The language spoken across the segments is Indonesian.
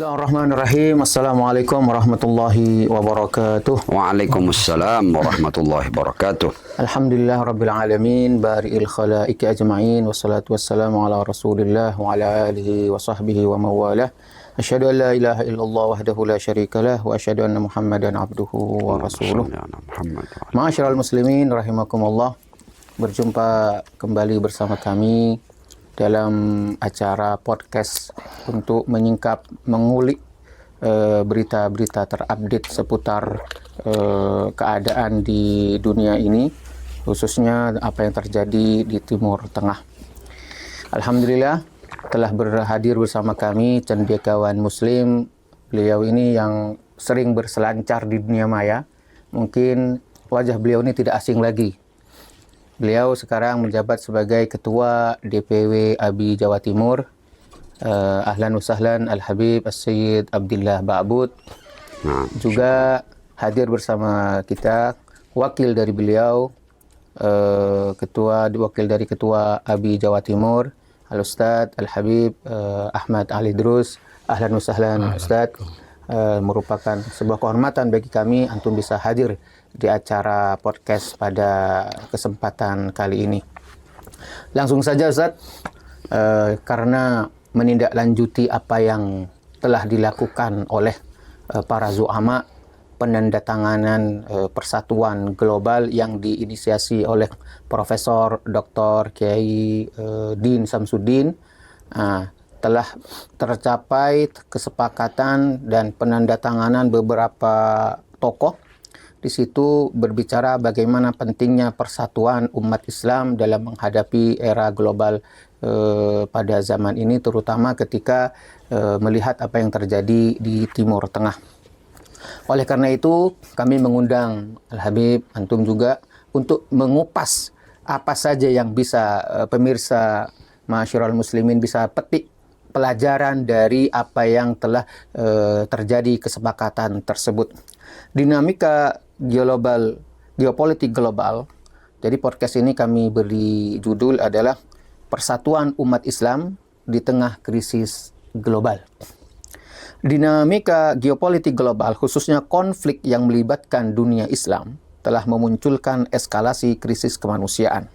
Bismillahirrahmanirrahim. Assalamualaikum warahmatullahi wabarakatuh. Waalaikumsalam warahmatullahi wabarakatuh. Alhamdulillah rabbil alamin, bari'il khalaiki ajma'in, wassalatu wassalamu ala rasulillah wa ala alihi wa sahbihi wa mawalah. Asyhadu an la ilaha illallah wahdahu la syarikalah wa asyhadu anna Muhammadan abduhu wa rasuluh. Ma'asyiral muslimin rahimakumullah. Berjumpa kembali bersama kami dalam acara podcast untuk menyingkap, mengulik berita-berita terupdate seputar keadaan di dunia ini, khususnya apa yang terjadi di Timur Tengah. Alhamdulillah telah berhadir bersama kami cendekiawan Muslim. Beliau ini yang sering berselancar di dunia maya. Mungkin wajah beliau ini tidak asing lagi. Beliau sekarang menjabat sebagai Ketua DPW ABI Jawa Timur. Ahlan wa sahlan Al-Habib As-Sayyid Abdillah Ba'bud. Juga hadir bersama kita wakil dari beliau, wakil dari Ketua ABI Jawa Timur, Al-Ustadz Al-Habib Ahmad Ali Drus. Ahlan wa sahlan Ustadz. Merupakan sebuah kehormatan bagi kami antum bisa hadir di acara podcast pada kesempatan kali ini. Langsung saja Ustaz, karena menindaklanjuti apa yang telah dilakukan oleh para zu'ama, penandatanganan persatuan global yang diinisiasi oleh Profesor Dr. Kiai Din Samsudin, telah tercapai kesepakatan dan penandatanganan beberapa tokoh. Di situ berbicara bagaimana pentingnya persatuan umat Islam dalam menghadapi era global pada zaman ini, terutama ketika melihat apa yang terjadi di Timur Tengah. Oleh karena itu, kami mengundang Al-Habib, antum juga, untuk mengupas apa saja yang bisa pemirsa Ma'asyiral Muslimin bisa petik pelajaran dari apa yang telah terjadi kesepakatan tersebut. Dinamika geopolitik global. Jadi podcast ini kami beri judul adalah Persatuan Umat Islam di Tengah Krisis Global. Dinamika geopolitik global, khususnya konflik yang melibatkan dunia Islam, telah memunculkan eskalasi krisis kemanusiaan,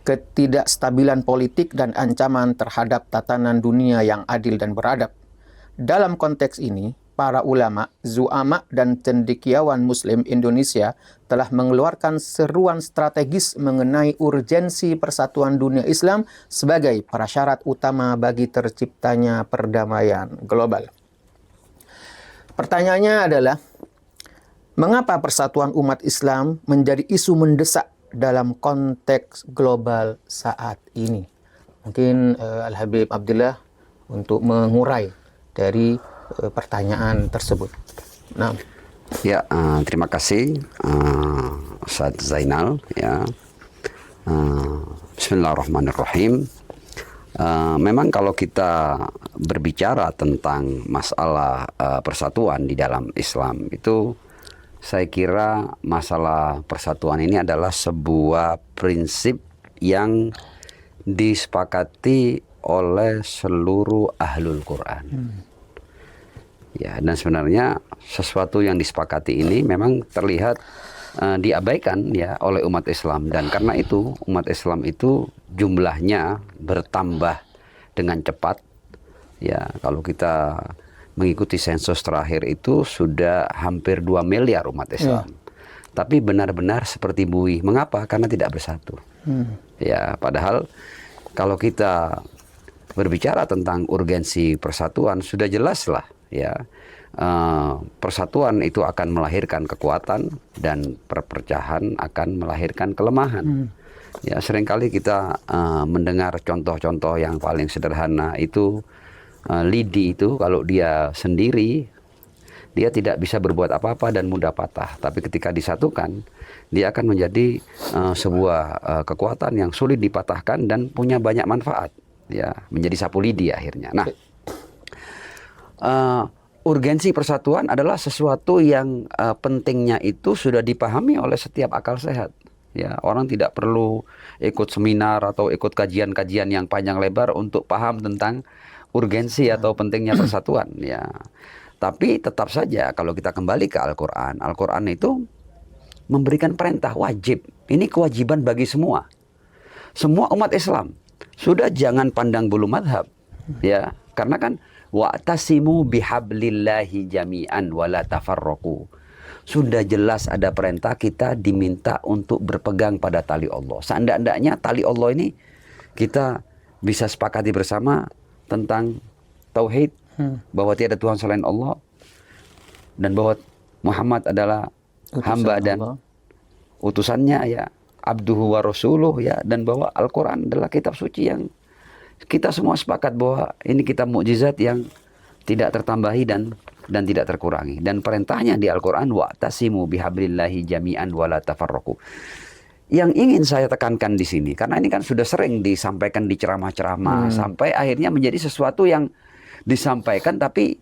ketidakstabilan politik dan ancaman terhadap tatanan dunia yang adil dan beradab. Dalam konteks ini, para ulama, zu'ama, dan cendekiawan Muslim Indonesia telah mengeluarkan seruan strategis mengenai urgensi persatuan dunia Islam sebagai prasyarat utama bagi terciptanya perdamaian global. Pertanyaannya adalah, mengapa persatuan umat Islam menjadi isu mendesak dalam konteks global saat ini? Mungkin Al-Habib Abdillah untuk mengurai dari pertanyaan tersebut. Nah, ya, terima kasih Ustadz Zainal. Ya, Bismillahirrahmanirrahim. Memang kalau kita berbicara tentang masalah persatuan di dalam Islam itu, saya kira masalah persatuan ini adalah sebuah prinsip yang disepakati oleh seluruh ahlul Quran. Ya, dan sebenarnya sesuatu yang disepakati ini memang terlihat diabaikan ya oleh umat Islam, dan karena itu umat Islam itu jumlahnya bertambah dengan cepat. Ya, kalau kita mengikuti sensus terakhir itu sudah hampir 2 miliar umat Islam. Tapi benar-benar seperti buih. Mengapa? Karena tidak bersatu. Ya, padahal kalau kita berbicara tentang urgensi persatuan, sudah jelas lah ya, persatuan itu akan melahirkan kekuatan dan perpecahan akan melahirkan kelemahan. Ya, seringkali kita mendengar contoh-contoh yang paling sederhana itu, lidi itu kalau dia sendiri dia tidak bisa berbuat apa-apa dan mudah patah, tapi ketika disatukan dia akan menjadi sebuah kekuatan yang sulit dipatahkan dan punya banyak manfaat. Ya, menjadi sapu lidi akhirnya. Nah, urgensi persatuan adalah sesuatu yang pentingnya itu sudah dipahami oleh setiap akal sehat. Ya, orang tidak perlu ikut seminar atau ikut kajian-kajian yang panjang lebar untuk paham tentang urgensi atau pentingnya persatuan ya. Tapi tetap saja kalau kita kembali ke Al-Quran, Al-Quran itu memberikan perintah wajib. Ini kewajiban bagi semua. Semua umat Islam. Sudah jangan pandang bulu madhab. Ya, karena kan wa'tasimu bihablillahi jami'an wala tafarraqu. Sudah jelas ada perintah, kita diminta untuk berpegang pada tali Allah. Seandainya tali Allah ini kita bisa sepakati bersama tentang tauhid, bahwa tiada Tuhan selain Allah, dan bahwa Muhammad adalah hamba dan utusannya ya, abduhu wa rasuluh ya, dan bahwa Al-Quran adalah kitab suci yang kita semua sepakat bahwa ini kitab mukjizat yang tidak tertambahi dan tidak terkurangi. Dan perintahnya di Al-Quran wa'tasimu bihablillahi jami'an wala tafarraqu. Yang ingin saya tekankan di sini, karena ini kan sudah sering disampaikan di ceramah-ceramah sampai akhirnya menjadi sesuatu yang disampaikan tapi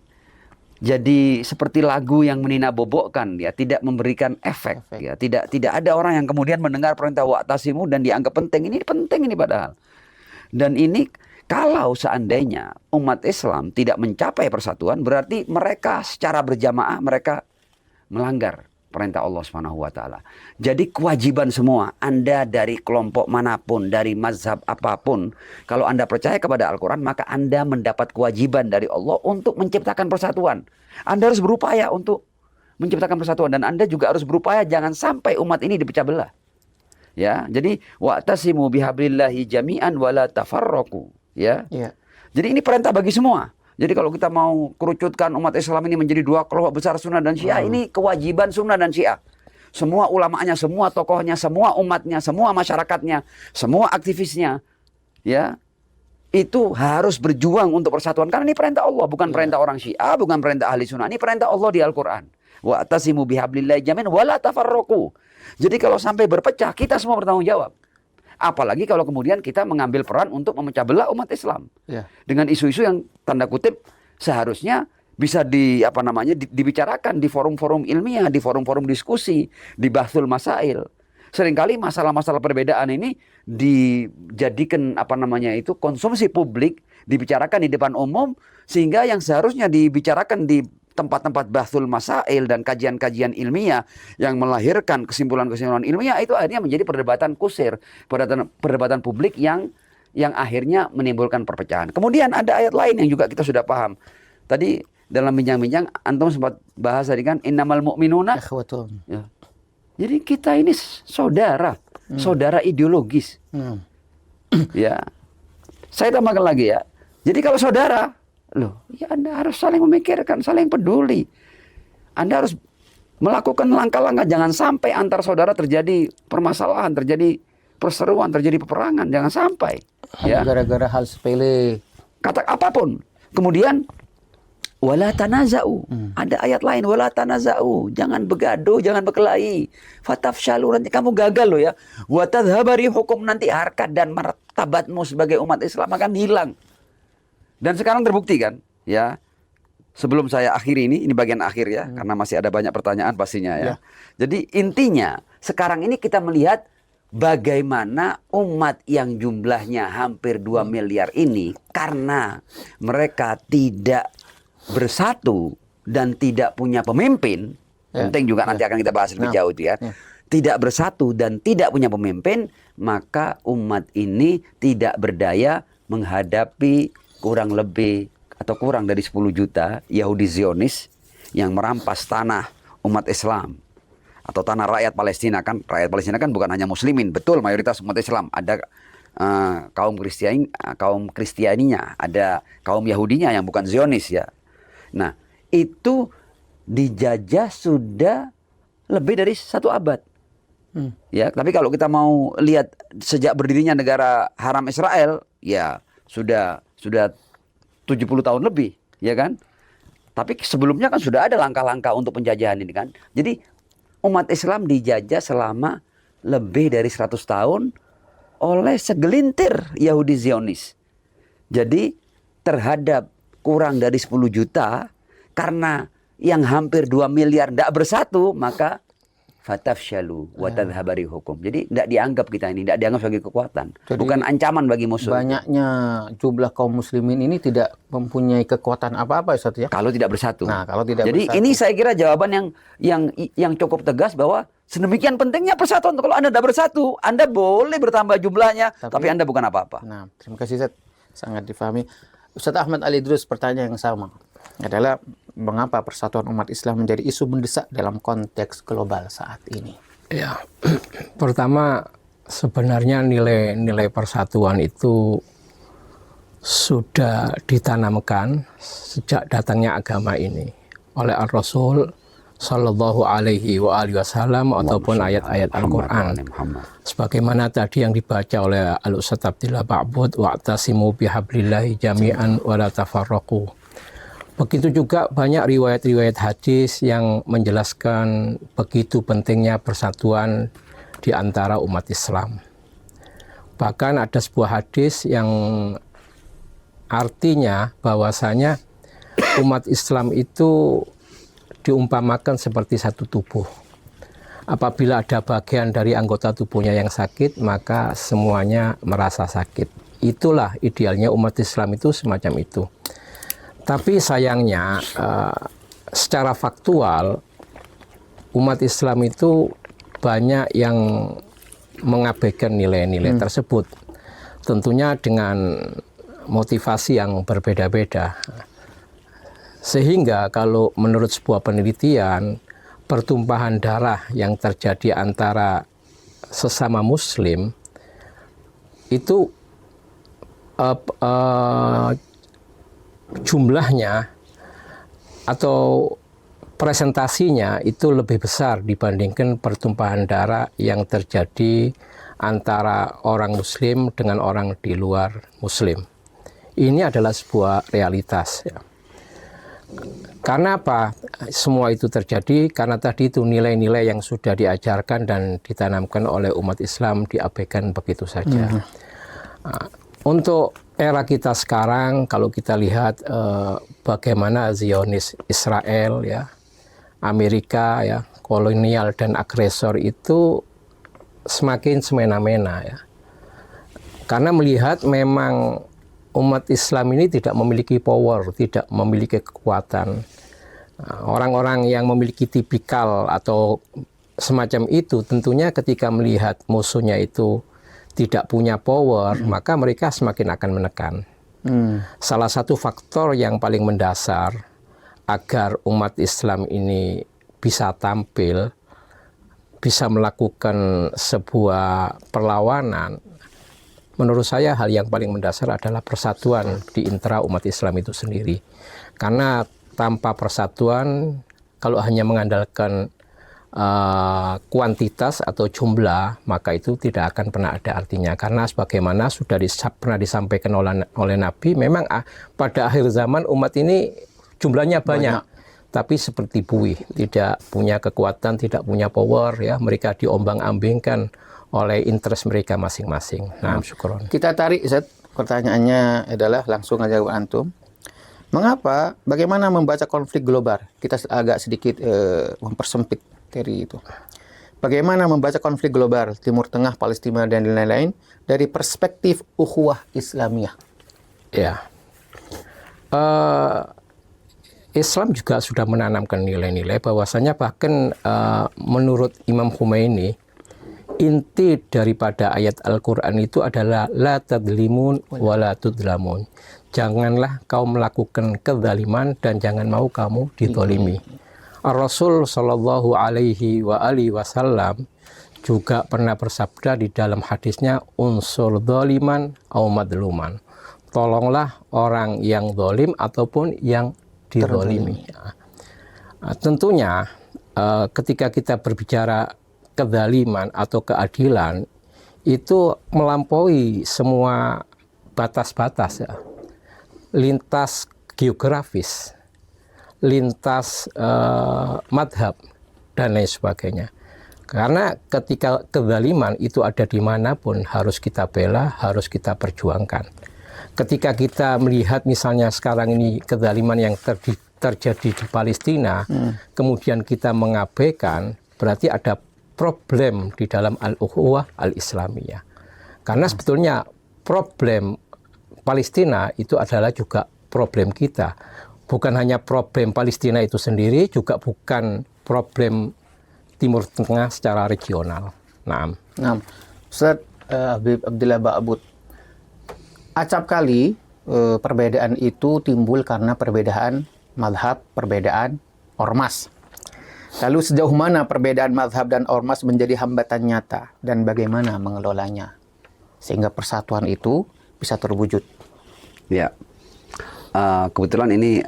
jadi seperti lagu yang menina-bobokkan ya, tidak memberikan efek ya, tidak ada orang yang kemudian mendengar perintah wa'tasimu dan dianggap penting. Ini penting ini padahal. Dan ini kalau seandainya umat Islam tidak mencapai persatuan, berarti mereka secara berjamaah mereka melanggar perintah Allah Subhanahu wa taala. Jadi kewajiban semua, Anda dari kelompok manapun, dari mazhab apapun, kalau Anda percaya kepada Al-Quran, maka Anda mendapat kewajiban dari Allah untuk menciptakan persatuan. Anda harus berupaya untuk menciptakan persatuan, dan Anda juga harus berupaya jangan sampai umat ini dipecah belah. Ya, jadi wa'tasimu bihablillahi jami'an wala tafarraqu, ya. Jadi ini perintah bagi semua. Jadi kalau kita mau kerucutkan umat Islam ini menjadi dua kelompok besar, Sunnah dan Syiah, ini kewajiban Sunnah dan Syiah. Semua ulamanya, semua tokohnya, semua umatnya, semua masyarakatnya, semua aktivisnya, ya, itu harus berjuang untuk persatuan. Karena ini perintah Allah, bukan perintah orang Syiah, bukan perintah ahli Sunnah. Ini perintah Allah di Al-Quran. Wa'tasimu bihablillahi jami'an wala tafarraqu. Jadi kalau sampai berpecah, kita semua bertanggung jawab. Apalagi kalau kemudian kita mengambil peran untuk memecah belah umat Islam dengan isu-isu yang tanda kutip seharusnya bisa dibicarakan di forum-forum ilmiah, di forum-forum diskusi, di bahsul masail. Seringkali masalah-masalah perbedaan ini dijadikan konsumsi publik, dibicarakan di depan umum, sehingga yang seharusnya dibicarakan di tempat-tempat bahsul masail dan kajian-kajian ilmiah yang melahirkan kesimpulan-kesimpulan ilmiah, itu akhirnya menjadi perdebatan kusir, perdebatan publik yang akhirnya menimbulkan perpecahan. Kemudian ada ayat lain yang juga kita sudah paham. Tadi dalam bincang-bincang antum sempat bahas tadi kan, innamal mu'minuna ikhwatun. Ya. Jadi kita ini saudara, saudara ideologis. Ya. Saya tambahkan lagi ya. Jadi kalau saudara, loh, ya Anda harus saling memikirkan, saling peduli. Anda harus melakukan langkah-langkah, jangan sampai antar saudara terjadi permasalahan, terjadi perseteruan, terjadi peperangan, jangan sampai. Ya. Gara-gara hal sepele. Kata apapun. Kemudian wala tanaza'u. Ada ayat lain, wala tanaza'u. Jangan begaduh, jangan berkelahi. Fatafshalu, nanti kamu gagal loh ya. Wa tadhhabari hukum, nanti harkat dan martabatmu sebagai umat Islam akan hilang. Dan sekarang terbukti kan, ya. Sebelum saya akhiri ini bagian akhir ya, karena masih ada banyak pertanyaan pastinya ya. Jadi intinya sekarang ini kita melihat bagaimana umat yang jumlahnya hampir 2 miliar ini, karena mereka tidak bersatu dan tidak punya pemimpin, penting juga nanti akan kita bahas lebih jauh itu ya. Tidak bersatu dan tidak punya pemimpin, maka umat ini tidak berdaya menghadapi kurang dari 10 juta Yahudi Zionis yang merampas tanah umat Islam atau tanah rakyat Palestina. Kan rakyat Palestina kan bukan hanya muslimin, betul, mayoritas umat Islam. Ada kaum Kristianinya, ada kaum Yahudinya yang bukan Zionis ya. Nah, itu dijajah sudah lebih dari 1 abad. Ya, tapi kalau kita mau lihat sejak berdirinya negara Haram Israel, ya sudah 70 tahun lebih, ya kan? Tapi sebelumnya kan sudah ada langkah-langkah untuk penjajahan ini kan. Jadi umat Islam dijajah selama lebih dari 100 tahun oleh segelintir Yahudi Zionis. Jadi terhadap kurang dari 10 juta, karena yang hampir 2 miliar tidak bersatu, maka fatafshalu wa tadhhaba rihukum. Jadi tidak dianggap kita ini, tidak dianggap sebagai kekuatan. Jadi, bukan ancaman bagi musuh. Banyaknya jumlah kaum muslimin ini tidak mempunyai kekuatan apa-apa, Ustaz ya. Kalau tidak bersatu. Nah, kalau tidak Jadi bersatu. ini saya kira jawaban yang cukup tegas bahwa sedemikian pentingnya persatuan. Kalau Anda tidak bersatu, Anda boleh bertambah jumlahnya, tapi Anda bukan apa-apa. Nah, terima kasih Ustaz. Sangat difahami. Ustaz Ahmad Ali Idrus, pertanyaan yang sama adalah mengapa persatuan umat Islam menjadi isu mendesak dalam konteks global saat ini? Ya, pertama sebenarnya nilai-nilai persatuan itu sudah ditanamkan sejak datangnya agama ini oleh Al-Rasul Sallallahu Alaihi Wasallam ataupun ayat-ayat Al-Quran. Sebagaimana tadi yang dibaca oleh Al-Ustadz Abdillah Ba'bud, wa'tasimu bihablillahi jami'an wa la tafarraqu. Begitu juga banyak riwayat-riwayat hadis yang menjelaskan begitu pentingnya persatuan di antara umat Islam. Bahkan ada sebuah hadis yang artinya bahwasanya umat Islam itu diumpamakan seperti satu tubuh. Apabila ada bagian dari anggota tubuhnya yang sakit, maka semuanya merasa sakit. Itulah idealnya umat Islam itu semacam itu. Tapi sayangnya secara faktual umat Islam itu banyak yang mengabaikan nilai-nilai tersebut. Tentunya dengan motivasi yang berbeda-beda. Sehingga kalau menurut sebuah penelitian, pertumpahan darah yang terjadi antara sesama muslim itu jumlahnya atau presentasinya itu lebih besar dibandingkan pertumpahan darah yang terjadi antara orang muslim dengan orang di luar muslim. Ini adalah sebuah realitas ya. Karena apa? Semua itu terjadi karena tadi itu nilai-nilai yang sudah diajarkan dan ditanamkan oleh umat Islam diabaikan begitu saja. Untuk era kita sekarang, kalau kita lihat bagaimana Zionis Israel, ya, Amerika, ya, kolonial dan agresor itu semakin semena-mena, ya. Karena melihat memang umat Islam ini tidak memiliki power, tidak memiliki kekuatan. Orang-orang yang memiliki tipikal atau semacam itu tentunya ketika melihat musuhnya itu tidak punya power, maka mereka semakin akan menekan. Salah satu faktor yang paling mendasar agar umat Islam ini bisa tampil, bisa melakukan sebuah perlawanan, menurut saya hal yang paling mendasar adalah persatuan di intra umat Islam itu sendiri. Karena tanpa persatuan, kalau hanya mengandalkan kuantitas atau jumlah, maka itu tidak akan pernah ada artinya. Karena sebagaimana sudah pernah disampaikan oleh Nabi, memang pada akhir zaman umat ini jumlahnya banyak. Tapi seperti buih, tidak punya kekuatan, tidak punya power, ya. Mereka diombang-ambingkan oleh interest mereka masing-masing. Nah, syukron. Kita tarik, Ustaz. Pertanyaannya adalah langsung aja buat antum. Mengapa, bagaimana membaca konflik global? Kita agak sedikit mempersempit dari itu. Bagaimana membaca konflik global Timur Tengah, Palestina dan lain-lain dari perspektif ukhuwah Islamiyah? Ya, Islam juga sudah menanamkan nilai-nilai bahwasanya bahkan menurut Imam Khomeini, inti daripada ayat Al-Quran itu adalah la tadlimun wa la tudlamun. Janganlah kau melakukan kezaliman dan jangan mau kamu dizalimi. Ar-Rasul Sallallahu Alaihi Wasallam juga pernah bersabda di dalam hadisnya, unsur zaliman au madluman. Tolonglah orang yang zalim ataupun yang dizalimi. Tentunya ketika kita berbicara kezaliman atau keadilan itu melampaui semua batas-batas, ya. Lintas geografis, lintas madhab dan lain sebagainya. Karena ketika kezaliman itu ada dimanapun harus kita bela, harus kita perjuangkan. Ketika kita melihat misalnya sekarang ini kezaliman yang terjadi di Palestina, kemudian kita mengabaikan, berarti ada problem di dalam al-ukhuwah al-islamiyah. Karena sebetulnya problem Palestina itu adalah juga problem kita. Bukan hanya problem Palestina itu sendiri, juga bukan problem Timur Tengah secara regional. Nah, Ustaz Habib Abdillah Ba'bud, acap kali perbedaan itu timbul karena perbedaan mazhab, perbedaan ormas. Lalu sejauh mana perbedaan mazhab dan ormas menjadi hambatan nyata dan bagaimana mengelolanya sehingga persatuan itu bisa terwujud? Ya, kebetulan ini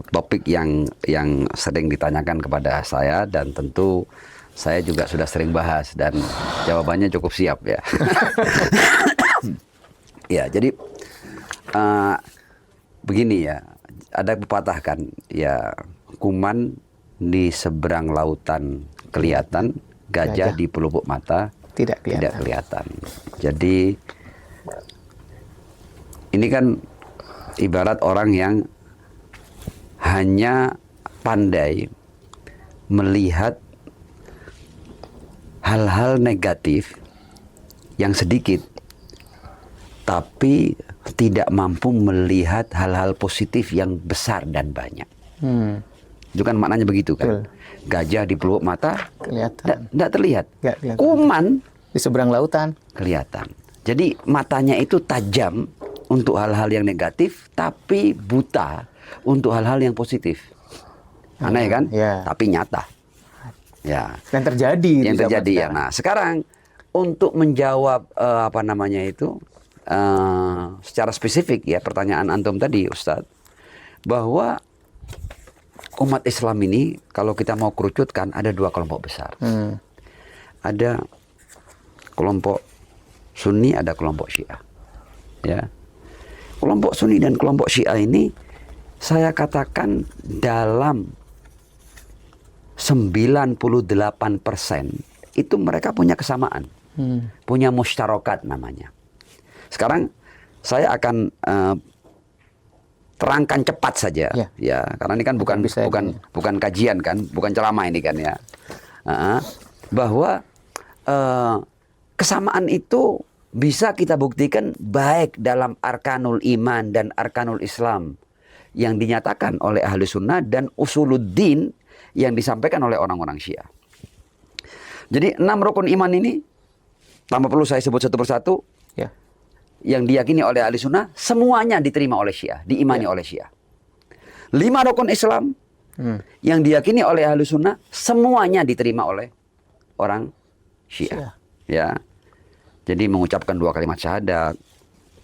topik yang sering ditanyakan kepada saya dan tentu saya juga sudah sering bahas dan jawabannya cukup siap ya. Ya, jadi begini ya, ada pepatah kan, ya kuman di seberang lautan kelihatan, gajah di pelupuk mata Tidak kelihatan. Jadi ini kan ibarat orang yang hanya pandai melihat hal-hal negatif yang sedikit, tapi tidak mampu melihat hal-hal positif yang besar dan banyak. Itu kan maknanya begitu kan. Betul. Gajah di pelupuk mata Kelihatan. tidak terlihat. Nggak kelihatan. Kuman Di seberang lautan. kelihatan. Jadi matanya itu tajam untuk hal-hal yang negatif, tapi buta untuk hal-hal yang positif. Aneh kan? Ya. Tapi nyata. Ya. Dan terjadi. Yang di zaman terjadi ya. sekarang. Nah, sekarang untuk menjawab apa namanya itu secara spesifik ya pertanyaan antum tadi, Ustadz, bahwa umat Islam ini kalau kita mau kerucutkan ada dua kelompok besar. Ada kelompok Sunni, ada kelompok Syiah. Ya. Kelompok Sunni dan kelompok Syiah ini saya katakan dalam 98% itu mereka punya kesamaan. Punya musyarakat namanya. Sekarang saya akan terangkan cepat saja ya, karena ini kan bukan kajian kan, bukan ceramah ini kan ya. Bahwa kesamaan itu bisa kita buktikan baik dalam arkanul iman dan arkanul Islam yang dinyatakan oleh ahli sunnah dan usuluddin yang disampaikan oleh orang-orang Syiah. Jadi 6 rukun iman ini tanpa perlu saya sebut satu persatu Ya. yang diyakini oleh ahli sunnah semuanya diterima oleh Syiah, diimani oleh Syiah. 5 rukun Islam yang diyakini oleh ahli sunnah semuanya diterima oleh orang Syiah. Ya. Jadi mengucapkan 2 kalimat syahadat,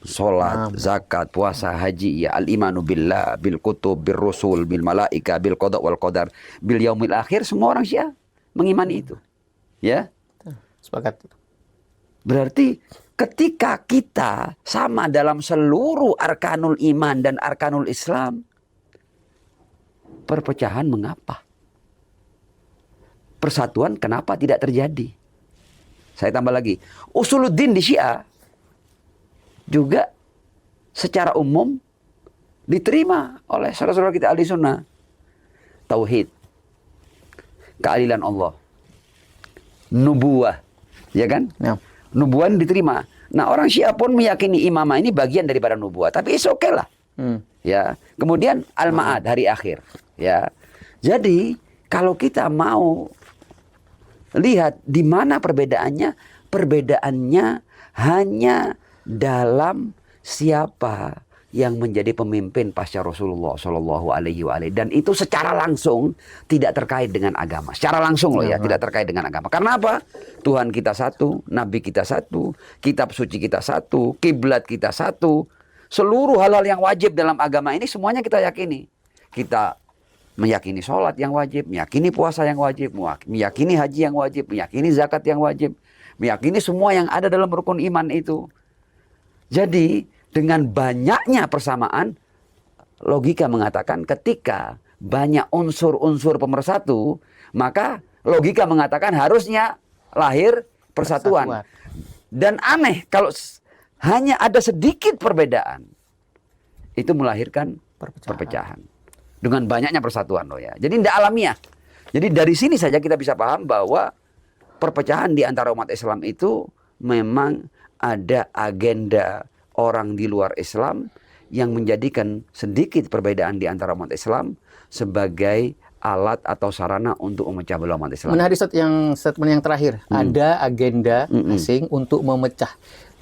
sholat, zakat, puasa, haji, ya al-imanu billah, bil kutub, bil rusul, bil malaika, bil qada wal qadar, bil yaumil akhir, semua orang Syiah mengimani itu. Ya. Sepakat. Berarti ketika kita sama dalam seluruh arkanul iman dan arkanul Islam, perpecahan mengapa? Persatuan kenapa tidak terjadi? Saya tambah lagi, usuluddin di Syiah juga secara umum diterima oleh saudara-saudara kita ahli sunnah. Tauhid, keadilan Allah, nubuwah, ya kan? Ya. Nubuah diterima. Nah, orang Syiah pun meyakini imamah ini bagian daripada nubuah, tapi it's okay lah. Ya. Kemudian al-ma'ad, hari akhir, ya. Jadi, kalau kita mau lihat di mana perbedaannya, perbedaannya hanya dalam siapa yang menjadi pemimpin pasca Rasulullah Shallallahu Alaihi Wasallam, dan itu secara langsung tidak terkait dengan agama. Secara langsung loh ya, tidak terkait dengan agama. Karena apa? Tuhan kita satu, Nabi kita satu, kitab suci kita satu, kiblat kita satu. Seluruh hal-hal yang wajib dalam agama ini semuanya kita yakini. Kita meyakini sholat yang wajib, meyakini puasa yang wajib, meyakini haji yang wajib, meyakini zakat yang wajib, meyakini semua yang ada dalam rukun iman itu. Jadi dengan banyaknya persamaan, logika mengatakan ketika banyak unsur-unsur pemersatu, maka logika mengatakan harusnya lahir persatuan. Dan aneh kalau hanya ada sedikit perbedaan, itu melahirkan perpecahan. Dengan banyaknya persatuan loh ya. Jadi tidak alamiah. Jadi dari sini saja kita bisa paham bahwa perpecahan di antara umat Islam itu memang ada agenda orang di luar Islam yang menjadikan sedikit perbedaan di antara umat Islam sebagai alat atau sarana untuk memecah belah umat Islam. Menarik Ustaz, yang statement yang terakhir. Ada agenda asing untuk memecah.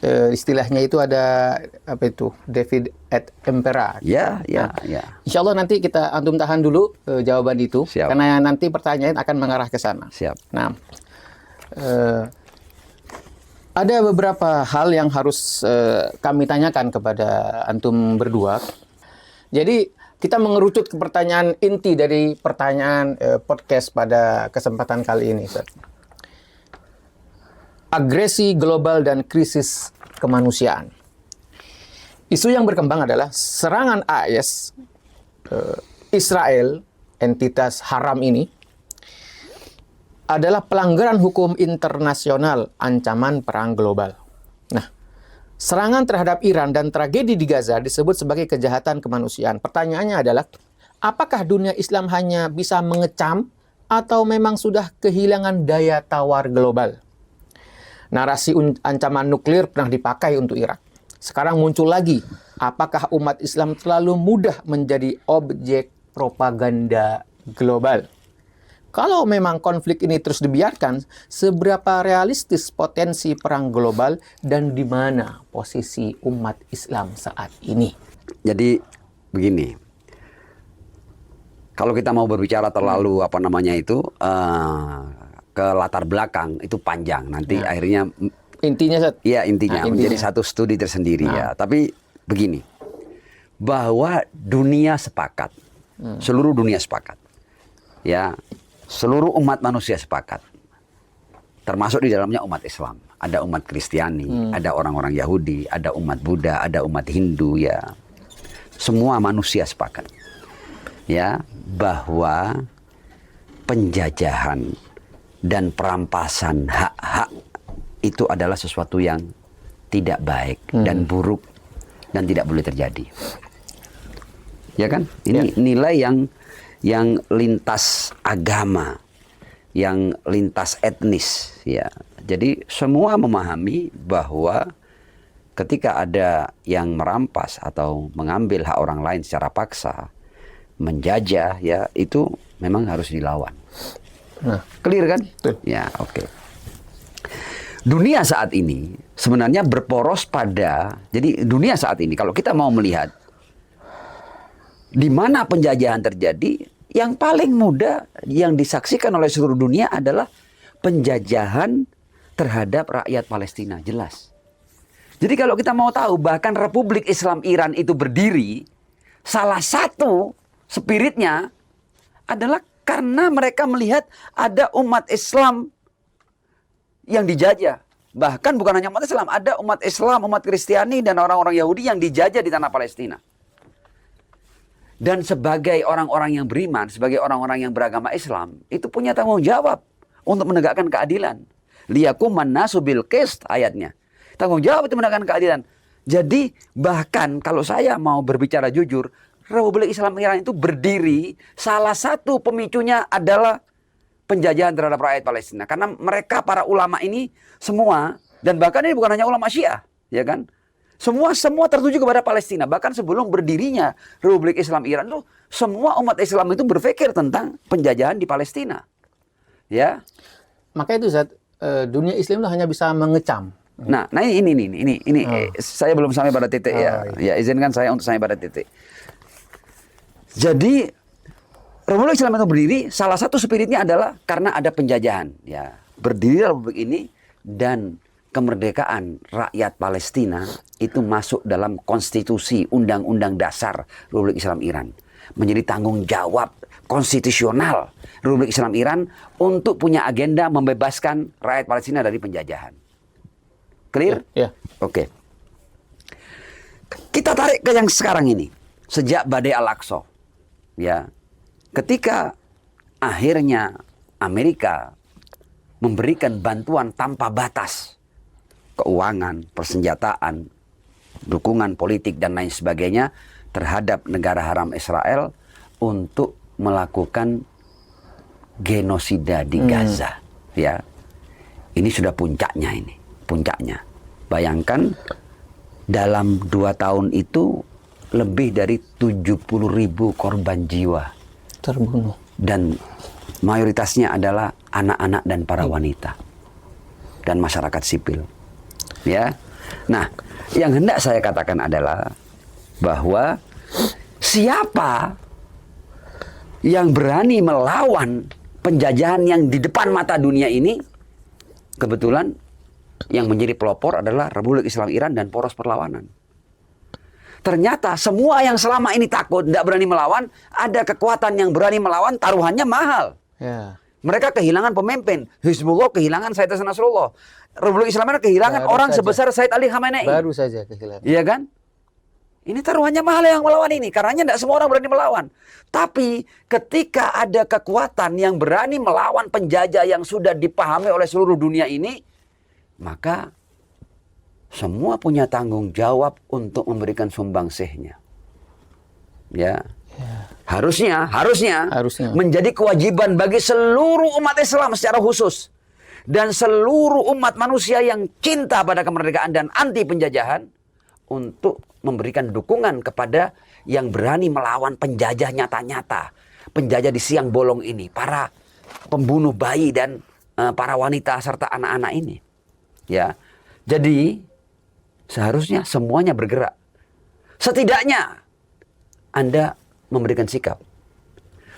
Istilahnya itu ada apa itu? David et Impera. Ya. Insya Allah nanti kita antum tahan dulu jawaban itu. Siap. Karena nanti pertanyaan akan mengarah ke sana. Siap. Nah, ada beberapa hal yang harus kami tanyakan kepada antum berdua. Jadi kita mengerucut ke pertanyaan inti dari pertanyaan podcast pada kesempatan kali ini, Ustaz. Agresi global dan krisis kemanusiaan. Isu yang berkembang adalah serangan AS Israel, entitas haram ini, adalah pelanggaran hukum internasional, ancaman perang global. Nah, serangan terhadap Iran dan tragedi di Gaza disebut sebagai kejahatan kemanusiaan. Pertanyaannya adalah, apakah dunia Islam hanya bisa mengecam atau memang sudah kehilangan daya tawar global? Narasi ancaman nuklir pernah dipakai untuk Irak. Sekarang muncul lagi, apakah umat Islam terlalu mudah menjadi objek propaganda global? Kalau memang konflik ini terus dibiarkan, seberapa realistis potensi perang global dan di mana posisi umat Islam saat ini? Jadi begini, kalau kita mau berbicara terlalu ke latar belakang itu panjang, nanti akhirnya Intinya, Ustaz? ya intinya Nah, menjadi satu studi tersendiri ya. Tapi begini, bahwa dunia sepakat, seluruh dunia sepakat, ya, seluruh umat manusia sepakat, termasuk di dalamnya umat Islam. Ada umat Kristiani, ada orang-orang Yahudi, ada umat Buddha, ada umat Hindu, ya. Semua manusia sepakat, ya, bahwa penjajahan dan perampasan hak-hak itu adalah sesuatu yang tidak baik dan buruk dan tidak boleh terjadi. Ya kan? Ini nilai yang lintas agama, yang lintas etnis, ya. Jadi semua memahami bahwa ketika ada yang merampas atau mengambil hak orang lain secara paksa, menjajah, ya, itu memang harus dilawan. Nah, clear kan? Betul. Ya, oke. Dunia saat ini sebenarnya berporos pada, jadi dunia saat ini kalau kita mau melihat di mana penjajahan terjadi, yang paling mudah yang disaksikan oleh seluruh dunia adalah penjajahan terhadap rakyat Palestina, jelas. Jadi kalau kita mau tahu bahkan Republik Islam Iran itu berdiri, salah satu spiritnya adalah karena mereka melihat ada umat Islam yang dijajah. Bahkan bukan hanya umat Islam, ada umat Islam, umat Kristiani, dan orang-orang Yahudi yang dijajah di tanah Palestina. Dan sebagai orang-orang yang beriman, sebagai orang-orang yang beragama Islam, itu punya tanggung jawab untuk menegakkan keadilan. Liyakuman nasu bil qist, ayatnya. Tanggung jawab itu menegakkan keadilan. Jadi bahkan kalau saya mau berbicara jujur, Republik Islam Iran itu berdiri, salah satu pemicunya adalah penjajahan terhadap rakyat Palestina. Karena mereka, para ulama ini semua, dan bahkan ini bukan hanya ulama Syiah, ya kan? Semua tertuju kepada Palestina. Bahkan sebelum berdirinya Republik Islam Iran itu, semua umat Islam itu berpikir tentang penjajahan di Palestina. Ya. Maka itu, Ustaz, dunia Islam itu hanya bisa mengecam. Nah ini saya belum sampai pada titik, ya. Ya, izinkan saya untuk sampai pada titik. Jadi Republik Islam itu berdiri, salah satu spiritnya adalah karena ada penjajahan, ya. Berdiri Republik ini dan kemerdekaan rakyat Palestina itu masuk dalam konstitusi Undang-Undang Dasar Republik Islam Iran. Menjadi tanggung jawab konstitusional Republik Islam Iran untuk punya agenda membebaskan rakyat Palestina dari penjajahan. Clear? Ya. Oke. Kita tarik ke yang sekarang ini. Sejak Badai Al-Aqsa, ya, ketika akhirnya Amerika memberikan bantuan tanpa batas, keuangan, persenjataan, dukungan politik dan lain sebagainya terhadap negara haram Israel untuk melakukan genosida di Gaza, ya. Ini sudah puncaknya ini, puncaknya. Bayangkan dalam 2 tahun itu lebih dari 70.000 korban jiwa. Terbunuh. Dan mayoritasnya adalah anak-anak dan para wanita. Dan masyarakat sipil. Ya. Nah, yang hendak saya katakan adalah bahwa siapa yang berani melawan penjajahan yang di depan mata dunia ini, kebetulan yang menjadi pelopor adalah Republik Islam Iran dan poros perlawanan. Ternyata semua yang selama ini takut, tidak berani melawan, ada kekuatan yang berani melawan, taruhannya mahal. Ya. Mereka kehilangan pemimpin. Hizbullah kehilangan Said Hasan Nasrullah. Republik Islam Iran kehilangan Baru orang saja. sebesar Said Ali Khamenei. Baru saja kehilangan. Iya kan? Ini taruhannya mahal yang melawan ini. Karenanya tidak semua orang berani melawan. Tapi ketika ada kekuatan yang berani melawan penjajah yang sudah dipahami oleh seluruh dunia ini, maka semua punya tanggung jawab untuk memberikan sumbangsihnya. Ya. Harusnya menjadi kewajiban bagi seluruh umat Islam secara khusus dan seluruh umat manusia yang cinta pada kemerdekaan dan anti penjajahan untuk memberikan dukungan kepada yang berani melawan penjajah nyata-nyata, penjajah di siang bolong ini, para pembunuh bayi dan para wanita serta anak-anak ini. Ya. Jadi seharusnya semuanya bergerak. Setidaknya Anda memberikan sikap.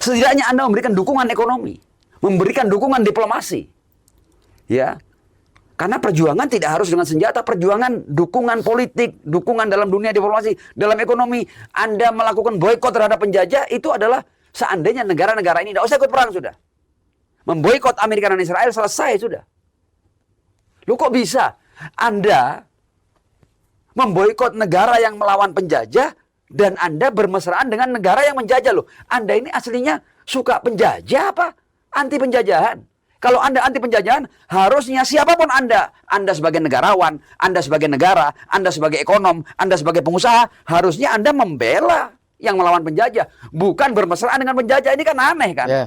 Setidaknya Anda memberikan dukungan ekonomi, memberikan dukungan diplomasi. Ya. Karena perjuangan tidak harus dengan senjata, perjuangan dukungan politik, dukungan dalam dunia diplomasi, dalam ekonomi. Anda melakukan boikot terhadap penjajah itu adalah seandainya negara-negara ini tidak usah ikut perang sudah. Memboikot Amerika dan Israel selesai sudah. Lu kok bisa Anda memboikot negara yang melawan penjajah dan Anda bermesraan dengan negara yang menjajah loh. Anda ini aslinya suka penjajah apa? Anti penjajahan. Kalau Anda anti penjajahan, harusnya siapapun Anda sebagai negarawan, Anda sebagai negara, Anda sebagai ekonom, Anda sebagai pengusaha, harusnya Anda membela yang melawan penjajah, bukan bermesraan dengan penjajah. Ini kan aneh kan? Ya.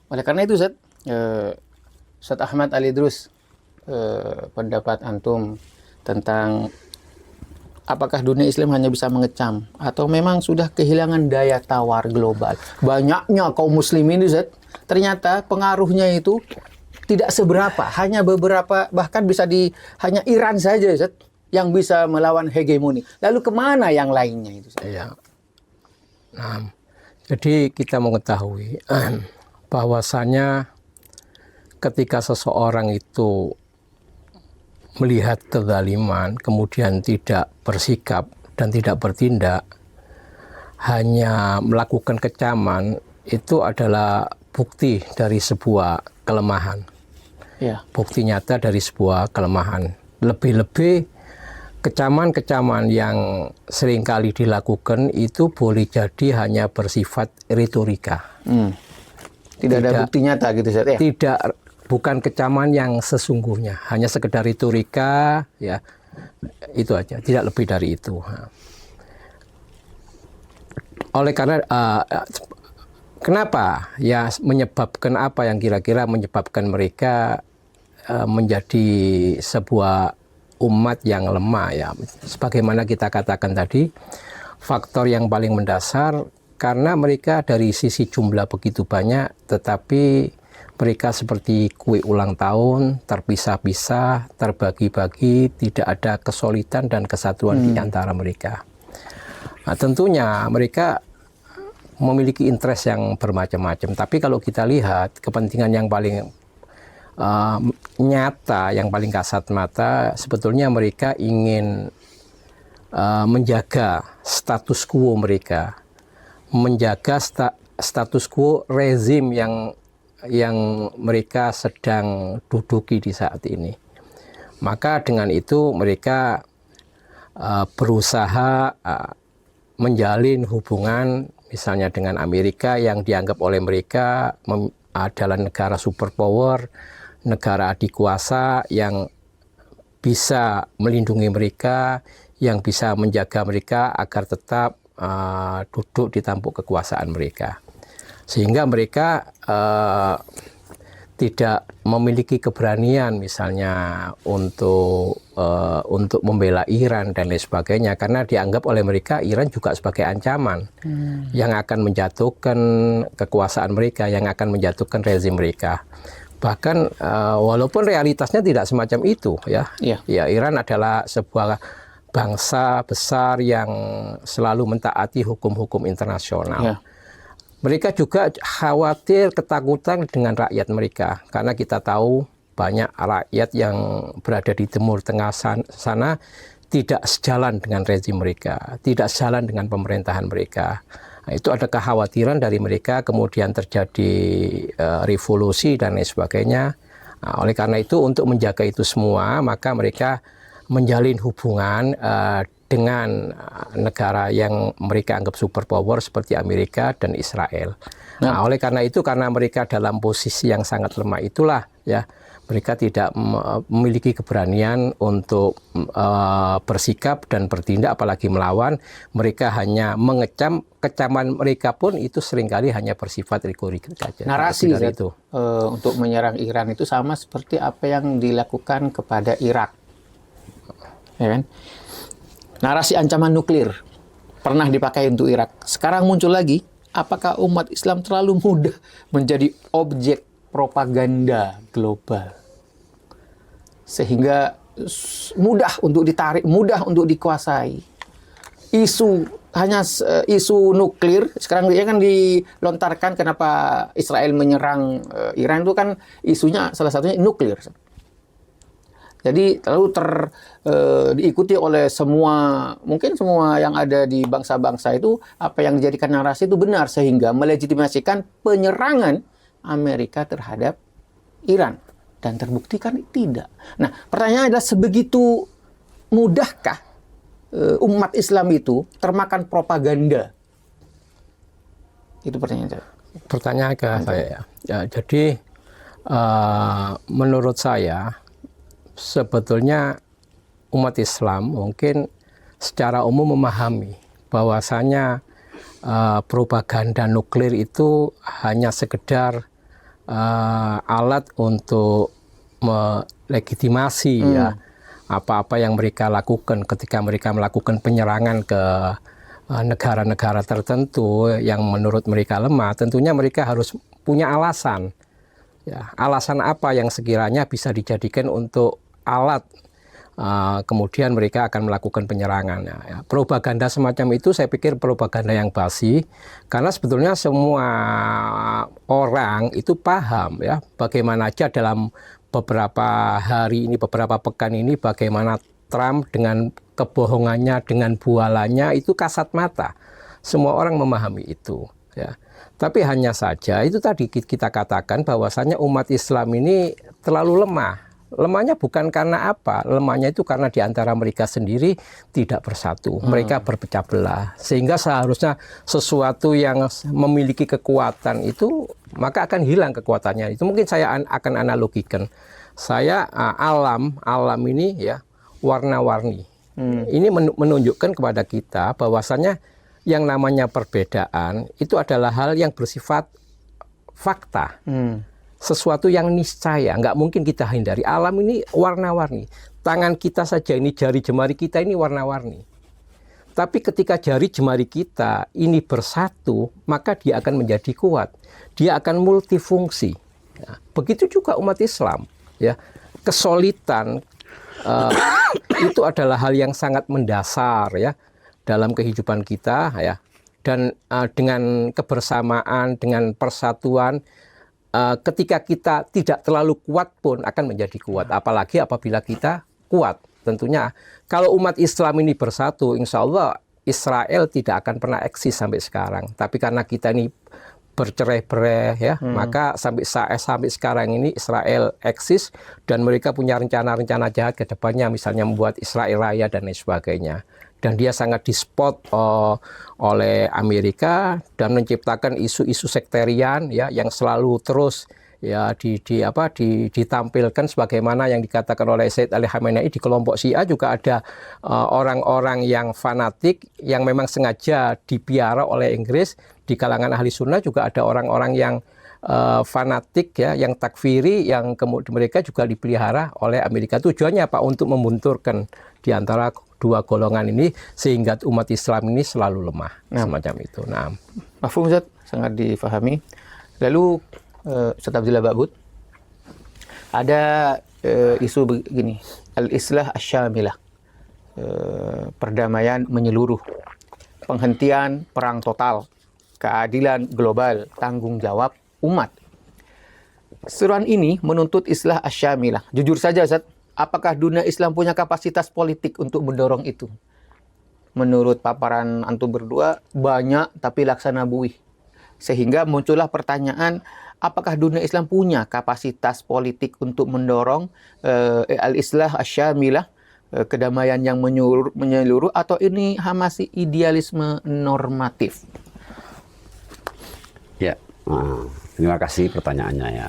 Oleh karena itu, Ustaz Ahmad Ali Idrus, pendapat antum tentang apakah dunia Islam hanya bisa mengecam atau memang sudah kehilangan daya tawar global? Banyaknya kaum muslimin ini, ternyata pengaruhnya itu tidak seberapa, hanya beberapa, bahkan bisa hanya Iran saja, Ustaz, yang bisa melawan hegemoni. Lalu kemana yang lainnya itu, Ustaz? Ya. Nah, jadi kita mengetahui bahwasanya ketika seseorang itu melihat kezaliman, kemudian tidak bersikap dan tidak bertindak, hanya melakukan kecaman, itu adalah bukti dari sebuah kelemahan. Ya. Bukti nyata dari sebuah kelemahan. Lebih-lebih kecaman-kecaman yang seringkali dilakukan itu boleh jadi hanya bersifat retorika. Tidak ada bukti nyata gitu, Ustaz, ya? Tidak, bukan kecaman yang sesungguhnya, hanya sekedar retorika, ya, itu aja, tidak lebih dari itu. Oleh karena kenapa ya menyebabkan apa yang kira-kira menyebabkan mereka menjadi sebuah umat yang lemah, ya, sebagaimana kita katakan tadi, faktor yang paling mendasar karena mereka dari sisi jumlah begitu banyak, tetapi mereka seperti kue ulang tahun, terpisah-pisah, terbagi-bagi, tidak ada kesolidan dan kesatuan di antara mereka. Nah, tentunya mereka memiliki interest yang bermacam-macam. Tapi kalau kita lihat kepentingan yang paling nyata, yang paling kasat mata, sebetulnya mereka ingin menjaga status quo mereka, menjaga status quo rezim yang mereka sedang duduki di saat ini. Maka dengan itu mereka berusaha menjalin hubungan misalnya dengan Amerika yang dianggap oleh mereka adalah negara superpower, negara adikuasa yang bisa melindungi mereka, yang bisa menjaga mereka agar tetap duduk di tampuk kekuasaan mereka. Sehingga mereka tidak memiliki keberanian misalnya untuk membela Iran dan lain sebagainya, karena dianggap oleh mereka Iran juga sebagai ancaman yang akan menjatuhkan kekuasaan mereka, yang akan menjatuhkan rezim mereka. Bahkan walaupun realitasnya tidak semacam itu ya. Ya, Iran adalah sebuah bangsa besar yang selalu mentaati hukum-hukum internasional. Mereka juga khawatir, ketakutan dengan rakyat mereka, karena kita tahu banyak rakyat yang berada di Timur Tengah sana tidak sejalan dengan rezim mereka, tidak sejalan dengan pemerintahan mereka. Nah, itu ada kekhawatiran dari mereka, kemudian terjadi revolusi dan lain sebagainya. Nah, oleh karena itu, untuk menjaga itu semua, maka mereka menjalin hubungan dengan negara yang mereka anggap superpower seperti Amerika dan Israel. Nah, oleh karena itu, karena mereka dalam posisi yang sangat lemah itulah ya, mereka tidak memiliki keberanian untuk bersikap dan bertindak, apalagi melawan. Mereka hanya mengecam, kecaman mereka pun itu seringkali hanya bersifat retorik saja. Narasi itu untuk menyerang Iran itu sama seperti apa yang dilakukan kepada Irak, ya kan? Narasi ancaman nuklir pernah dipakai untuk Irak. Sekarang muncul lagi, apakah umat Islam terlalu mudah menjadi objek propaganda global? Sehingga mudah untuk ditarik, mudah untuk dikuasai. Isu nuklir, sekarang dia kan dilontarkan kenapa Israel menyerang Iran itu kan isunya salah satunya nuklir. Jadi lalu diikuti oleh mungkin semua yang ada di bangsa-bangsa itu, apa yang dijadikan narasi itu benar, sehingga melegitimasikan penyerangan Amerika terhadap Iran. Dan terbuktikan tidak. Nah, pertanyaannya adalah sebegitu mudahkah umat Islam itu termakan propaganda? Itu pertanyaan saya. Pertanyaan ke saya ya. Jadi menurut saya, sebetulnya umat Islam mungkin secara umum memahami bahwasanya propaganda nuklir itu hanya sekedar alat untuk melegitimasi ya apa-apa yang mereka lakukan ketika mereka melakukan penyerangan ke negara-negara tertentu yang menurut mereka lemah. Tentunya mereka harus punya alasan. Ya, alasan apa yang sekiranya bisa dijadikan untuk alat kemudian mereka akan melakukan penyerangan. Ya, propaganda semacam itu saya pikir propaganda yang basi, karena sebetulnya semua orang itu paham ya bagaimana aja dalam beberapa hari ini, beberapa pekan ini, bagaimana Trump dengan kebohongannya, dengan bualannya itu kasat mata. Semua orang memahami itu. Ya. Tapi hanya saja itu tadi kita katakan bahwasanya umat Islam ini terlalu lemah. Lemahnya bukan karena apa, lemahnya itu karena di antara mereka sendiri tidak bersatu, mereka berpecah belah. Sehingga seharusnya sesuatu yang memiliki kekuatan itu, maka akan hilang kekuatannya. Itu mungkin saya akan analogikan. Saya alam ini ya warna-warni. Ini menunjukkan kepada kita bahwasanya yang namanya perbedaan itu adalah hal yang bersifat fakta. Sesuatu yang niscaya, nggak mungkin kita hindari. Alam ini warna-warni. Tangan kita saja ini, jari jemari kita ini warna-warni. Tapi ketika jari jemari kita ini bersatu, maka dia akan menjadi kuat. Dia akan multifungsi. Ya, begitu juga umat Islam. Ya, kesolidan itu adalah hal yang sangat mendasar ya dalam kehidupan kita ya. Dan dengan kebersamaan, dengan persatuan, ketika kita tidak terlalu kuat pun akan menjadi kuat. Apalagi apabila kita kuat. Tentunya kalau umat Islam ini bersatu, insya Allah Israel tidak akan pernah eksis sampai sekarang. Tapi karena kita ini bercerai-berai ya, maka sampai sekarang ini Israel eksis dan mereka punya rencana-rencana jahat ke depannya, misalnya membuat Israel Raya dan lain sebagainya. Dan dia sangat dispot oleh Amerika dan menciptakan isu-isu sektarian ya yang selalu terus ya ditampilkan, sebagaimana yang dikatakan oleh Sayyid Ali Khamenei. Di kelompok Syiah juga ada orang-orang yang fanatik yang memang sengaja dipiara oleh Inggris. Di kalangan ahli sunnah juga ada orang-orang yang fanatik ya, yang takfiri, yang kemudian mereka juga dipelihara oleh Amerika. Tujuannya apa? Untuk membunturkan di antara dua golongan ini sehingga umat Islam ini selalu lemah, semacam itu. Nah, Mafhum Ustaz, sangat difahami. Lalu Ustaz Abdullah Ba'bud, ada isu begini, al-islah asyamilah, perdamaian menyeluruh, penghentian perang total, keadilan global, tanggung jawab umat. Seruan ini menuntut islah asyamilah. Jujur saja Ustaz, apakah dunia Islam punya kapasitas politik untuk mendorong itu? Menurut paparan antum berdua, banyak tapi laksana buih. Sehingga muncullah pertanyaan, apakah dunia Islam punya kapasitas politik untuk mendorong al-islah asyamilah, kedamaian yang menyeluruh, atau ini masih idealisme normatif? Ya, terima kasih pertanyaannya ya.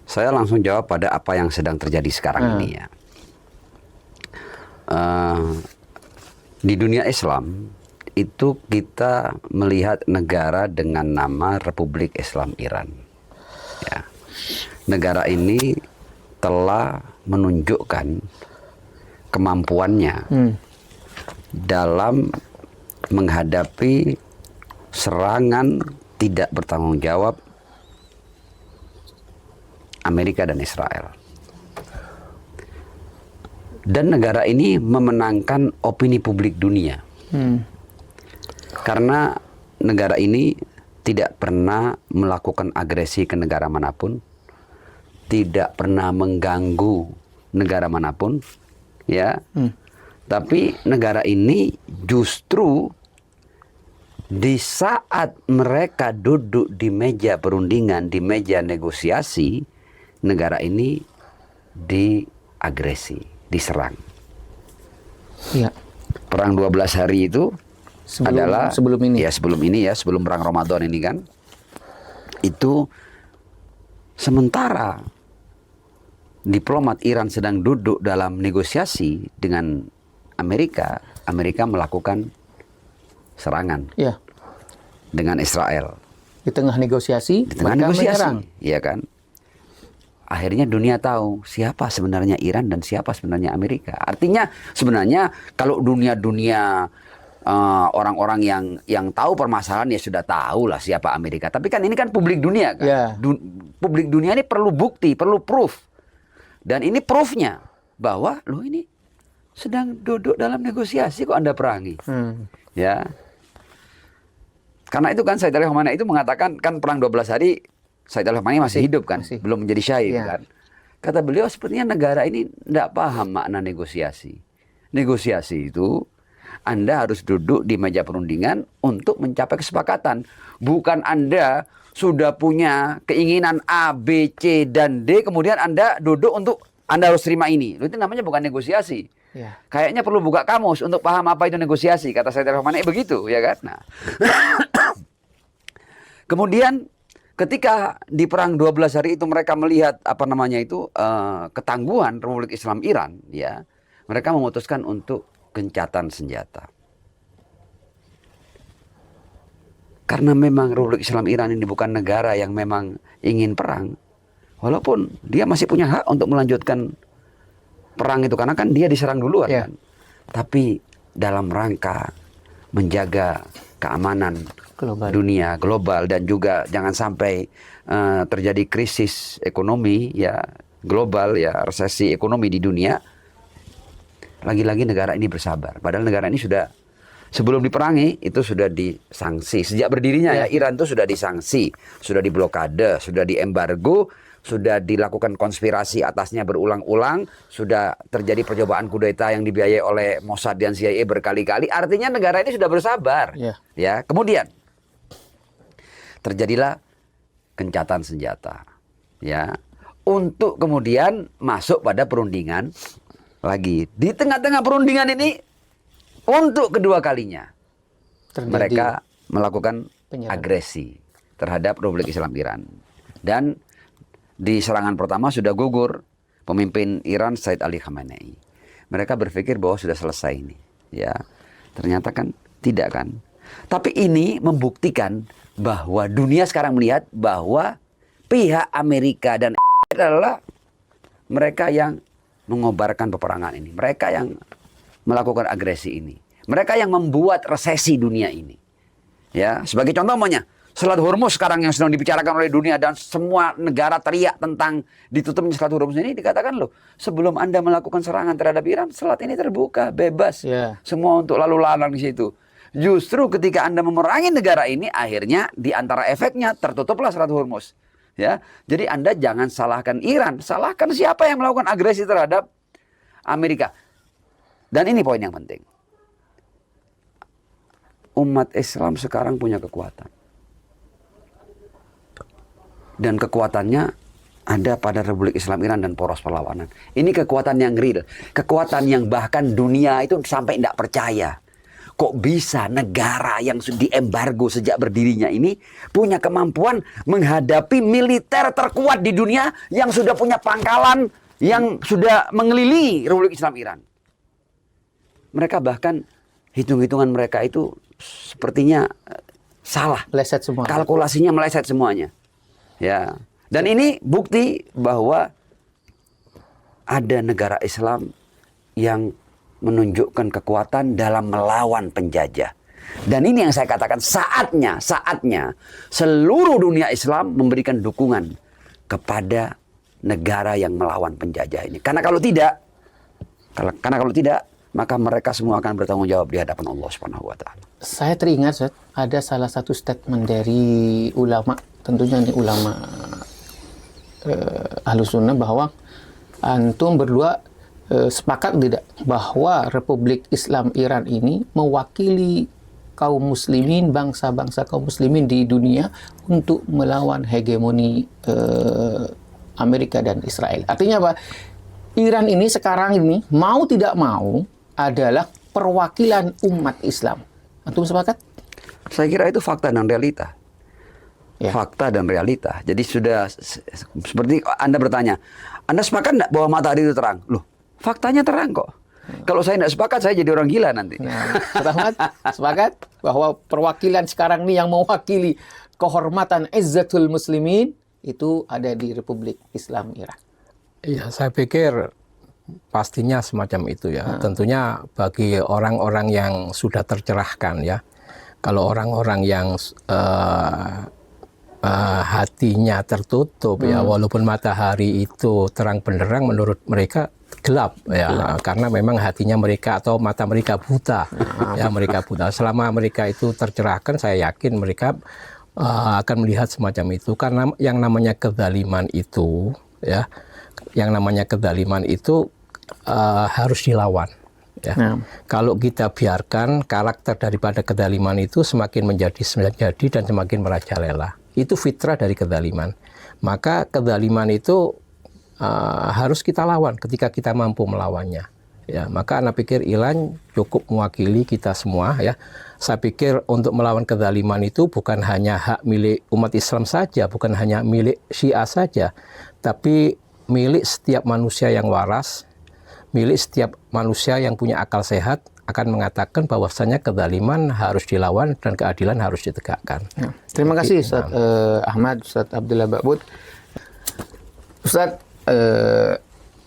Saya langsung jawab pada apa yang sedang terjadi sekarang ini ya. Di dunia Islam itu kita melihat negara dengan nama Republik Islam Iran. Ya. Negara ini telah menunjukkan kemampuannya dalam menghadapi serangan tidak bertanggung jawab Amerika dan Israel. Dan negara ini memenangkan opini publik dunia. Karena negara ini tidak pernah melakukan agresi ke negara manapun, tidak pernah mengganggu negara manapun, ya. Tapi negara ini justru di saat mereka duduk di meja perundingan, di meja negosiasi, negara ini diagresi, diserang. Iya. Perang 12 hari itu sebelum ini. Sebelum perang Ramadan ini kan, itu sementara diplomat Iran sedang duduk dalam negosiasi dengan Amerika, Amerika melakukan serangan dengan Israel. Di tengah negosiasi, menyerang. Iya kan? Akhirnya dunia tahu siapa sebenarnya Iran dan siapa sebenarnya Amerika. Artinya sebenarnya kalau dunia orang-orang yang tahu permasalahan ya sudah tahu lah siapa Amerika. Tapi kan ini kan publik dunia kan. Publik dunia ini perlu bukti, perlu proof. Dan ini proofnya bahwa loh ini sedang duduk dalam negosiasi kok Anda perangi. Ya. Karena itu kan Said Ali Khamenei itu mengatakan kan perang 12 hari Said Ali Khamenei masih hidup kan, belum menjadi syahid kan. Kata beliau sepertinya negara ini tidak paham makna negosiasi. Negosiasi itu Anda harus duduk di meja perundingan untuk mencapai kesepakatan. Bukan Anda sudah punya keinginan A, B, C, dan D, kemudian Anda duduk untuk Anda harus terima ini. Itu namanya bukan negosiasi. Kayaknya perlu buka kamus untuk paham apa itu negosiasi. Kata Said Ali Khamenei begitu, ya kan? Nah. Kemudian ketika di perang 12 hari itu mereka melihat ketangguhan Republik Islam Iran, ya, mereka memutuskan untuk gencatan senjata. Karena memang Republik Islam Iran ini bukan negara yang memang ingin perang, walaupun dia masih punya hak untuk melanjutkan perang itu karena kan dia diserang duluan kan. Tapi dalam rangka menjaga keamanan dunia global dan juga jangan sampai terjadi krisis ekonomi ya global ya, resesi ekonomi di dunia. Lagi-lagi negara ini bersabar. Padahal negara ini sudah sebelum diperangi itu sudah disanksi. Sejak berdirinya ya Iran itu sudah disanksi, sudah diblokade, sudah diembargo, sudah dilakukan konspirasi atasnya berulang-ulang, sudah terjadi percobaan kudeta yang dibiayai oleh Mossad dan CIA berkali-kali. Artinya negara ini sudah bersabar. Ya, kemudian terjadilah gencatan senjata. Ya, untuk kemudian masuk pada perundingan lagi. Di tengah-tengah perundingan ini untuk kedua kalinya mereka melakukan agresi terhadap Republik Islam Iran. Dan di serangan pertama sudah gugur pemimpin Iran Said Ali Khamenei. Mereka berpikir bahwa sudah selesai ini. Ya, ternyata kan tidak kan. Tapi ini membuktikan bahwa dunia sekarang melihat bahwa pihak Amerika dan adalah mereka yang mengobarkan peperangan ini. Mereka yang melakukan agresi ini. Mereka yang membuat resesi dunia ini. Ya, sebagai contoh umpamanya, Selat Hormuz sekarang yang sedang dibicarakan oleh dunia dan semua negara teriak tentang ditutupnya Selat Hormuz ini, dikatakan loh, sebelum Anda melakukan serangan terhadap Iran, selat ini terbuka, bebas. Semua untuk lalu lalang di situ. Justru ketika Anda memerangi negara ini, akhirnya di antara efeknya tertutuplah Selat Hormuz. Ya, jadi Anda jangan salahkan Iran, salahkan siapa yang melakukan agresi terhadap Amerika. Dan ini poin yang penting. Umat Islam sekarang punya kekuatan. Dan kekuatannya ada pada Republik Islam Iran dan poros perlawanan. Ini kekuatan yang real. Kekuatan yang bahkan dunia itu sampai tidak percaya. Kok bisa negara yang diembargo sejak berdirinya ini punya kemampuan menghadapi militer terkuat di dunia yang sudah punya pangkalan yang sudah mengelilingi Republik Islam Iran. Mereka bahkan hitung-hitungan mereka itu sepertinya salah. Meleset semua. Kalkulasinya meleset semuanya. Ya. Dan ini bukti bahwa ada negara Islam yang menunjukkan kekuatan dalam melawan penjajah. Dan ini yang saya katakan saatnya seluruh dunia Islam memberikan dukungan kepada negara yang melawan penjajah ini. Karena kalau tidak, maka mereka semua akan bertanggung jawab di hadapan Allah Subhanahu wa taala. Saya teringat, Ustaz, ada salah satu statement dari ulama, tentunya ini ulama Ahlus Sunnah, bahwa antum berdua sepakat tidak bahwa Republik Islam Iran ini mewakili kaum muslimin, bangsa-bangsa kaum muslimin di dunia untuk melawan hegemoni Amerika dan Israel. Artinya apa? Iran ini sekarang ini mau tidak mau adalah perwakilan umat Islam. Antum sepakat? Saya kira itu fakta dan realita. Ya. Fakta dan realita. Jadi sudah seperti Anda bertanya, Anda sepakat nggak bahwa matahari itu terang? Loh, faktanya terang kok. Kalau saya tidak sepakat, saya jadi orang gila nanti. Nah, Rahmat, sepakat bahwa perwakilan sekarang ini yang mewakili kehormatan Izzatul Muslimin itu ada di Republik Islam Iran. Iya, saya pikir pastinya semacam itu ya. Tentunya bagi orang-orang yang sudah tercerahkan ya. Kalau orang-orang yang hatinya tertutup ya, walaupun matahari itu terang benderang, menurut mereka gelap ya, karena memang hatinya mereka atau mata mereka buta ya, mereka buta. Selama mereka itu tercerahkan, saya yakin mereka akan melihat semacam itu, karena yang namanya kezaliman itu ya, harus dilawan ya. Kalau kita biarkan, karakter daripada kezaliman itu semakin menjadi dan semakin merajalela. Itu fitrah dari kezaliman. Maka kezaliman itu harus kita lawan ketika kita mampu melawannya. Ya, maka Anda pikir Iran cukup mewakili kita semua ya. Saya pikir untuk melawan kezaliman itu bukan hanya hak milik umat Islam saja, bukan hanya milik Syiah saja, tapi milik setiap manusia yang waras, milik setiap manusia yang punya akal sehat, akan mengatakan bahwasanya kezaliman harus dilawan dan keadilan harus ditegakkan. Ya. Terima kasih Ustaz Ahmad, Ustaz Abdullah Ba'bud. Ustaz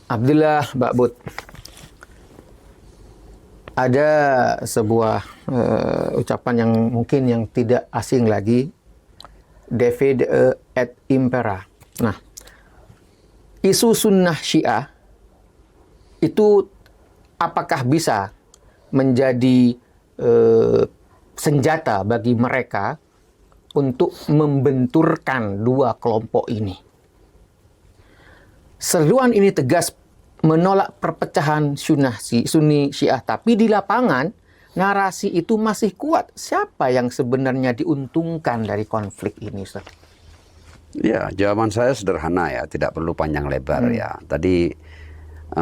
Abdullah Ba'bud, ada sebuah ucapan yang mungkin yang tidak asing lagi, David et Impera. Nah, isu sunnah Syiah itu apakah bisa menjadi senjata bagi mereka untuk membenturkan dua kelompok ini? Seruan ini tegas menolak perpecahan Sunni Syiah, tapi di lapangan narasi itu masih kuat. Siapa yang sebenarnya diuntungkan dari konflik ini, Ustaz? Ya, jawaban saya sederhana ya, tidak perlu panjang lebar ya. Tadi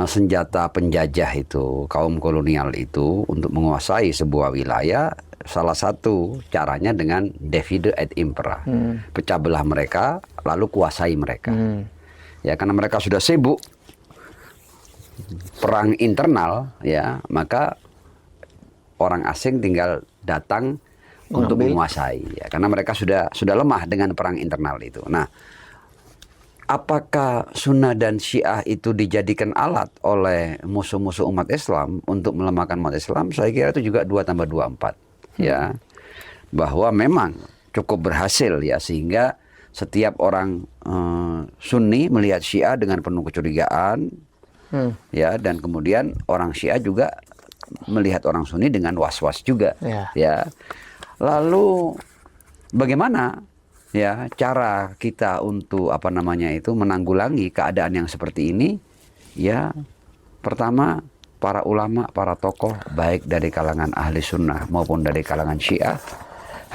senjata penjajah itu, kaum kolonial itu untuk menguasai sebuah wilayah, salah satu caranya dengan divide et impera. Pecah belah mereka, lalu kuasai mereka. Ya, karena mereka sudah sibuk perang internal ya, maka orang asing tinggal datang Untuk menguasai, ya, karena mereka sudah lemah dengan perang internal itu. Nah, apakah Sunnah dan Syiah itu dijadikan alat oleh musuh-musuh umat Islam untuk melemahkan umat Islam? Saya kira itu juga 2 tambah 2 4, ya, bahwa memang cukup berhasil, ya, sehingga setiap orang Sunni melihat Syiah dengan penuh kecurigaan, ya, dan kemudian orang Syiah juga melihat orang Sunni dengan was-was juga, ya. Lalu bagaimana, ya, cara kita untuk menanggulangi keadaan yang seperti ini? Ya, pertama, para ulama, para tokoh baik dari kalangan ahli sunnah maupun dari kalangan Syiah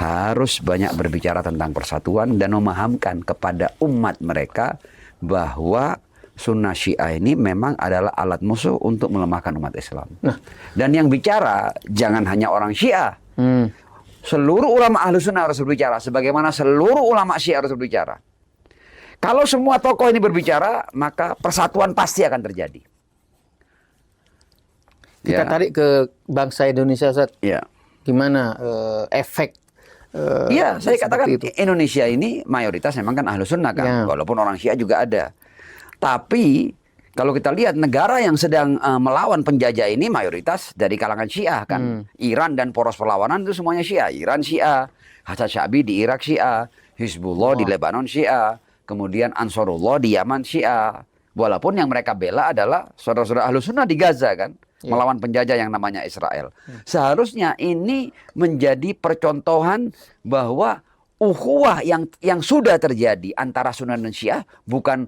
harus banyak berbicara tentang persatuan dan memahamkan kepada umat mereka bahwa sunnah Syiah ini memang adalah alat musuh untuk melemahkan umat Islam. Dan yang bicara jangan hanya orang Syiah. Seluruh ulama ahlu sunnah harus berbicara, sebagaimana seluruh ulama Syiah harus berbicara. Kalau semua tokoh ini berbicara, maka persatuan pasti akan terjadi. Kita tarik ke bangsa Indonesia, Ustaz. Ya. Gimana efek? Iya, saya katakan itu. Indonesia ini mayoritas memang kan ahlu sunnah kan, walaupun orang Syiah juga ada. Tapi kalau kita lihat negara yang sedang melawan penjajah ini mayoritas dari kalangan Syiah kan. Iran dan poros perlawanan itu semuanya Syiah. Iran Syiah, Hasan Sya'bi di Irak Syiah, Hizbullah di Lebanon Syiah, kemudian Ansarullah di Yaman Syiah. Walaupun yang mereka bela adalah saudara-saudara ahlu sunnah di Gaza kan, melawan penjajah yang namanya Israel. Seharusnya ini menjadi percontohan bahwa ukhuwah yang sudah terjadi antara Sunnah dan Syiah bukan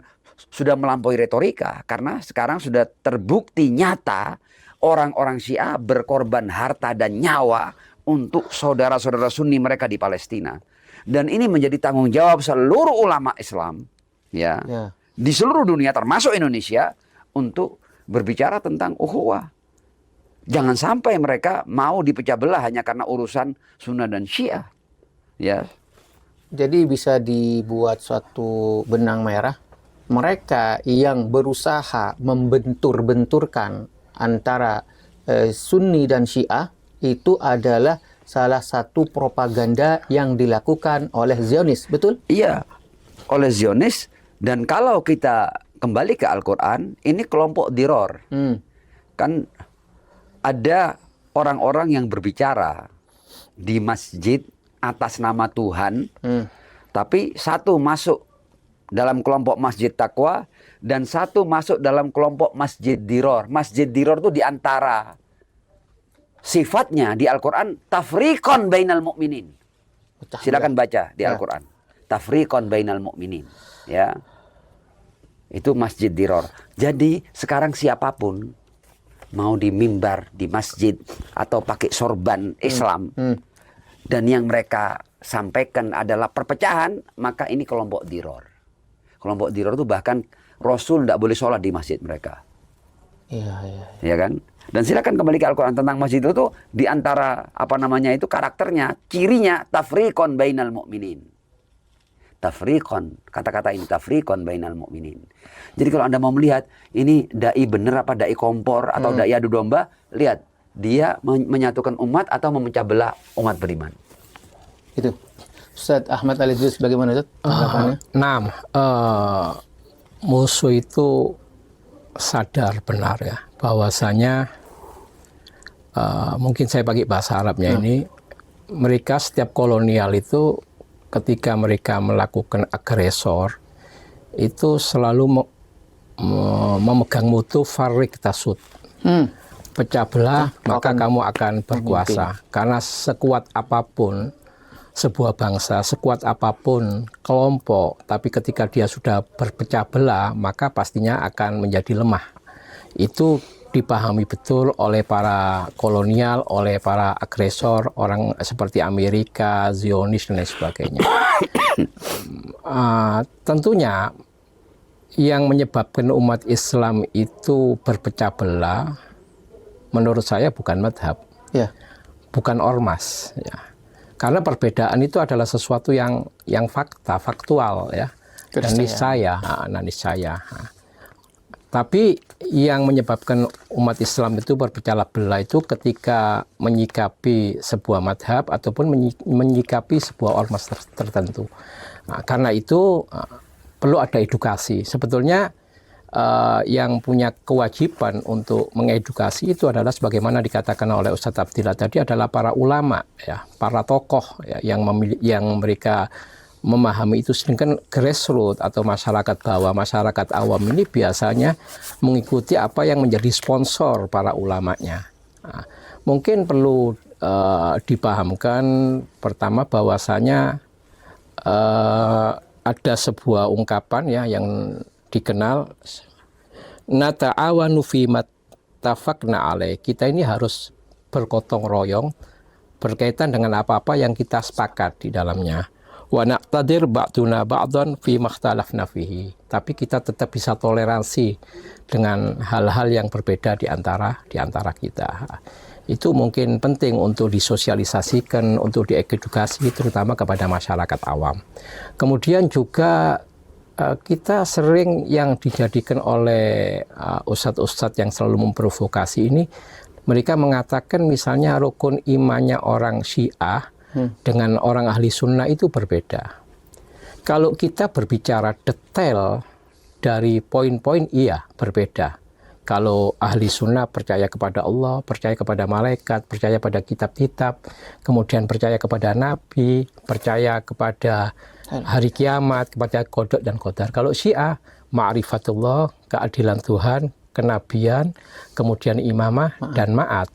sudah melampaui retorika, karena sekarang sudah terbukti nyata orang-orang Syiah berkorban harta dan nyawa untuk saudara-saudara Sunni mereka di Palestina. Dan ini menjadi tanggung jawab seluruh ulama Islam, ya, di seluruh dunia termasuk Indonesia untuk berbicara tentang ukhuwah. Jangan sampai mereka mau dipecah belah hanya karena urusan Sunnah dan Syiah, ya. Jadi bisa dibuat suatu benang merah. Mereka yang berusaha membentur-benturkan antara Sunni dan Syiah itu adalah salah satu propaganda yang dilakukan oleh Zionis, betul? Iya, oleh Zionis. Dan kalau kita kembali ke Al-Quran, ini kelompok diror. Kan ada orang-orang yang berbicara di masjid atas nama Tuhan, tapi satu masuk dalam kelompok masjid takwa dan satu masuk dalam kelompok masjid diror. Masjid diror itu diantara sifatnya di Al-Quran tafriqon bainal mu'minin. Silakan baca di Al-Quran. Tafriqon bainal mu'minin, ya. Itu masjid diror. Jadi sekarang siapapun mau di mimbar di masjid atau pakai sorban Islam dan yang mereka sampaikan adalah perpecahan, maka ini kelompok diror. Kelompok diror itu bahkan Rasul tidak boleh sholat di masjid mereka. Ya kan? Dan silakan kembali ke Al-Quran tentang masjid itu di antara itu karakternya, cirinya tafriqon bainal mu'minin. Tafriqon, kata-kata ini tafriqon bainal mu'minin. Jadi kalau Anda mau melihat ini dai bener apa dai kompor atau dai adu domba, lihat dia menyatukan umat atau memecah belah umat beriman. Itu. Ustaz Ahmad Ali Idrus bagaimana, Ustaz? Musuh itu sadar benar ya bahwasanya mungkin saya pakai bahasa Arabnya ini, mereka setiap kolonial itu ketika mereka melakukan agresor itu selalu memegang mutu farik tasud, pecah belah maka kamu akan berkuasa. Karena sekuat apapun sebuah bangsa, sekuat apapun kelompok, tapi ketika dia sudah berpecah belah, maka pastinya akan menjadi lemah. Itu dipahami betul oleh para kolonial, oleh para agresor, orang seperti Amerika, Zionis, dan lain sebagainya. Tentunya yang menyebabkan umat Islam itu berpecah belah, menurut saya bukan madhab, bukan ormas, ya. Karena perbedaan itu adalah sesuatu yang faktual, ya, dan niscaya. Tapi yang menyebabkan umat Islam itu berpecah belah itu ketika menyikapi sebuah madhab ataupun menyikapi sebuah ormas tertentu. Nah, karena itu perlu ada edukasi. Sebetulnya yang punya kewajiban untuk mengedukasi itu adalah sebagaimana dikatakan oleh Ustadz Abdillah tadi adalah para ulama, ya, para tokoh ya, yang mereka memahami itu. Sedangkan grassroots atau masyarakat bawah, masyarakat awam ini biasanya mengikuti apa yang menjadi sponsor para ulamanya. Nah, mungkin perlu dipahamkan pertama bahwasanya ada sebuah ungkapan ya yang dikenal, nata'awanu fi mattafaqna alaih. Kita ini harus bergotong royong berkaitan dengan apa-apa yang kita sepakat di dalamnya. Wa naqtadir ba'duna ba'dan fi makhtalafna fihi. Tapi kita tetap bisa toleransi dengan hal-hal yang berbeda di antara kita. Itu mungkin penting untuk disosialisasikan, untuk diedukasi terutama kepada masyarakat awam. Kemudian juga kita sering yang dijadikan oleh ustadz-ustadz yang selalu memprovokasi ini, mereka mengatakan misalnya rukun imannya orang Syiah dengan orang ahli sunnah itu berbeda. Kalau kita berbicara detail dari poin-poin, iya berbeda. Kalau ahli sunnah percaya kepada Allah, percaya kepada malaikat, percaya pada kitab-kitab, kemudian percaya kepada Nabi, percaya kepada hari kiamat, kepada qada dan qadar. Kalau Syiah, ma'rifatullah, keadilan Tuhan, kenabian, kemudian imamah dan ma'at.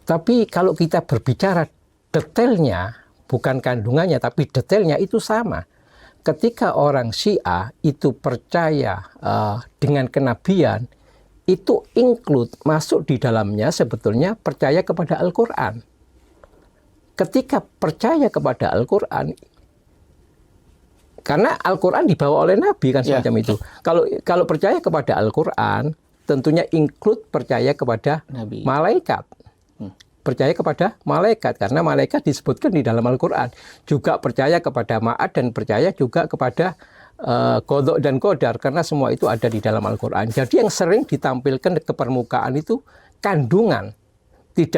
Tapi kalau kita berbicara detailnya, bukan kandungannya, tapi detailnya itu sama. Ketika orang Syiah itu percaya dengan kenabian, itu include, masuk di dalamnya sebetulnya percaya kepada Al-Quran. Ketika percaya kepada Al-Quran, karena Al-Quran dibawa oleh Nabi kan semacam itu. Kalau percaya kepada Al-Quran, tentunya include percaya kepada Nabi. Malaikat. Percaya kepada malaikat, karena malaikat disebutkan di dalam Al-Quran. Juga percaya kepada ma'ad dan percaya juga kepada qada dan qadar, karena semua itu ada di dalam Al-Quran. Jadi yang sering ditampilkan ke permukaan itu kandungan.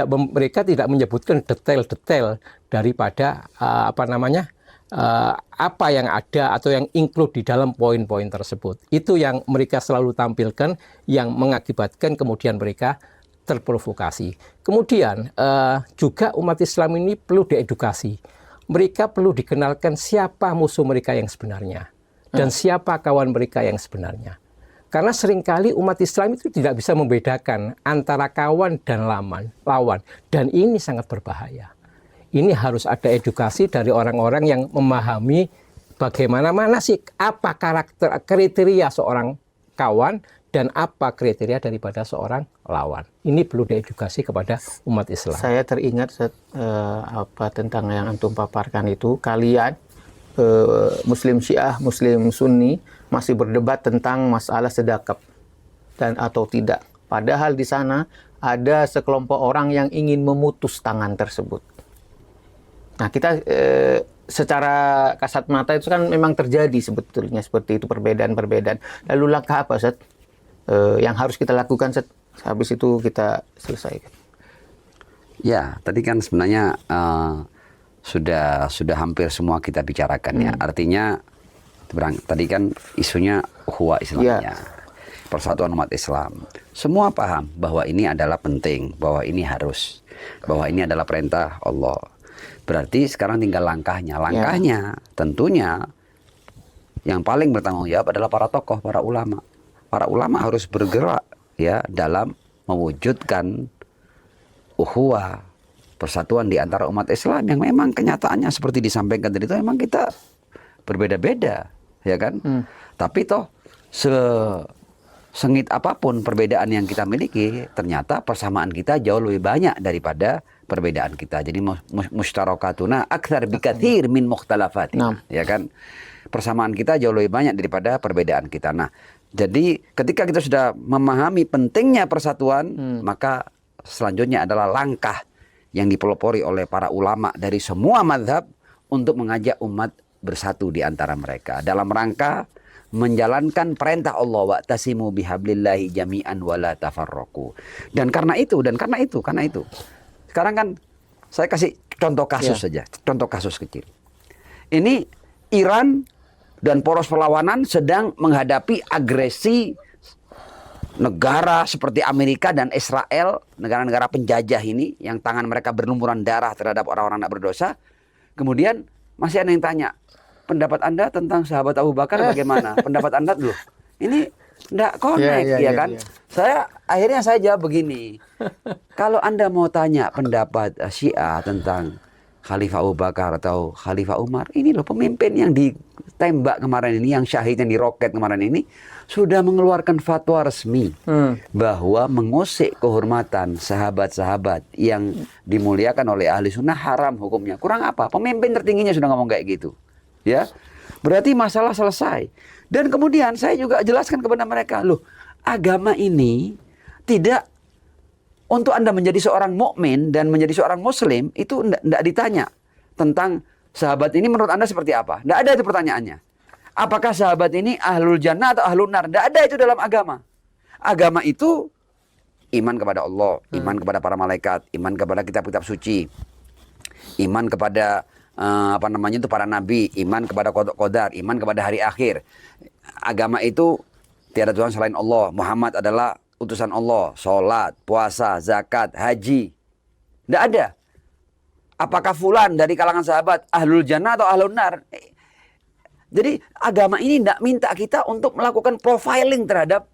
Mereka tidak menyebutkan detail-detail daripada apa yang ada atau yang include di dalam poin-poin tersebut. Itu yang mereka selalu tampilkan, yang mengakibatkan kemudian mereka terprovokasi. Kemudian juga umat Islam ini perlu diedukasi. Mereka perlu dikenalkan siapa musuh mereka yang sebenarnya dan siapa kawan mereka yang sebenarnya. Karena seringkali umat Islam itu tidak bisa membedakan antara kawan dan lawan. Dan ini sangat berbahaya. Ini harus ada edukasi dari orang-orang yang memahami bagaimana sih apa karakter kriteria seorang kawan dan apa kriteria daripada seorang lawan. Ini perlu diedukasi kepada umat Islam. Saya teringat tentang yang antum paparkan itu, kalian Muslim Syiah, Muslim Sunni masih berdebat tentang masalah sedekap dan atau tidak. Padahal di sana ada sekelompok orang yang ingin memutus tangan tersebut. Nah, kita secara kasat mata itu kan memang terjadi sebetulnya seperti itu, perbedaan-perbedaan. Lalu langkah apa, Ustaz, yang harus kita lakukan habis itu kita selesaikan? Ya, tadi kan sebenarnya sudah hampir semua kita bicarakan ya. Artinya tadi kan isunya ukhuwah Islamnya, persatuan umat Islam. Semua paham bahwa ini adalah penting, bahwa ini harus, bahwa ini adalah perintah Allah. Berarti sekarang tinggal langkahnya. Langkahnya tentunya yang paling bertanggung jawab adalah para tokoh, para ulama. Para ulama harus bergerak ya dalam mewujudkan ukhuwah, persatuan di antara umat Islam yang memang kenyataannya seperti disampaikan tadi itu memang kita berbeda-beda, ya kan? Tapi toh sengit apapun perbedaan yang kita miliki, ternyata persamaan kita jauh lebih banyak daripada perbedaan kita. Jadi mushtarakatuna aktsar bikatsir min mukhtalafatina, ya kan? Persamaan kita jauh lebih banyak daripada perbedaan kita. Nah, jadi ketika kita sudah memahami pentingnya persatuan, maka selanjutnya adalah langkah yang dipelopori oleh para ulama dari semua mazhab untuk mengajak umat bersatu di antara mereka dalam rangka menjalankan perintah Allah, wa'tasimu bihablillahi jami'an wala tafarraqu. Dan karena itu. Sekarang kan saya kasih contoh kasus saja, contoh kasus kecil. Ini Iran dan poros perlawanan sedang menghadapi agresi negara seperti Amerika dan Israel, negara-negara penjajah ini yang tangan mereka berlumuran darah terhadap orang-orang tak berdosa. Kemudian masih ada yang tanya, pendapat Anda tentang sahabat Abu Bakar bagaimana? Pendapat Anda dulu. Ini enggak connect kan? Akhirnya saya jawab begini. Kalau Anda mau tanya pendapat Syiah tentang Khalifah Abu Bakar atau Khalifah Umar, ini loh pemimpin yang ditembak kemarin ini, yang syahid yang diroket kemarin ini sudah mengeluarkan fatwa resmi bahwa mengusik kehormatan sahabat-sahabat yang dimuliakan oleh ahli sunnah haram hukumnya. Kurang apa? Pemimpin tertingginya sudah ngomong kayak gitu. Ya, berarti masalah selesai. Dan kemudian saya juga jelaskan kepada mereka, loh, agama ini tidak untuk Anda menjadi seorang mukmin dan menjadi seorang muslim itu tidak ditanya tentang sahabat ini menurut Anda seperti apa. Tidak ada itu pertanyaannya. Apakah sahabat ini ahlul jannah atau ahlul nar? Tidak ada itu dalam agama. Agama itu iman kepada Allah, iman kepada para malaikat, iman kepada kitab-kitab suci, iman kepada para nabi, iman kepada qadar, iman kepada hari akhir. Agama itu tiada Tuhan selain Allah, Muhammad adalah utusan Allah, sholat, puasa, zakat, haji. Tidak ada. Apakah fulan dari kalangan sahabat ahlul jannah atau ahlul nar? Jadi agama ini tidak minta kita untuk melakukan profiling terhadap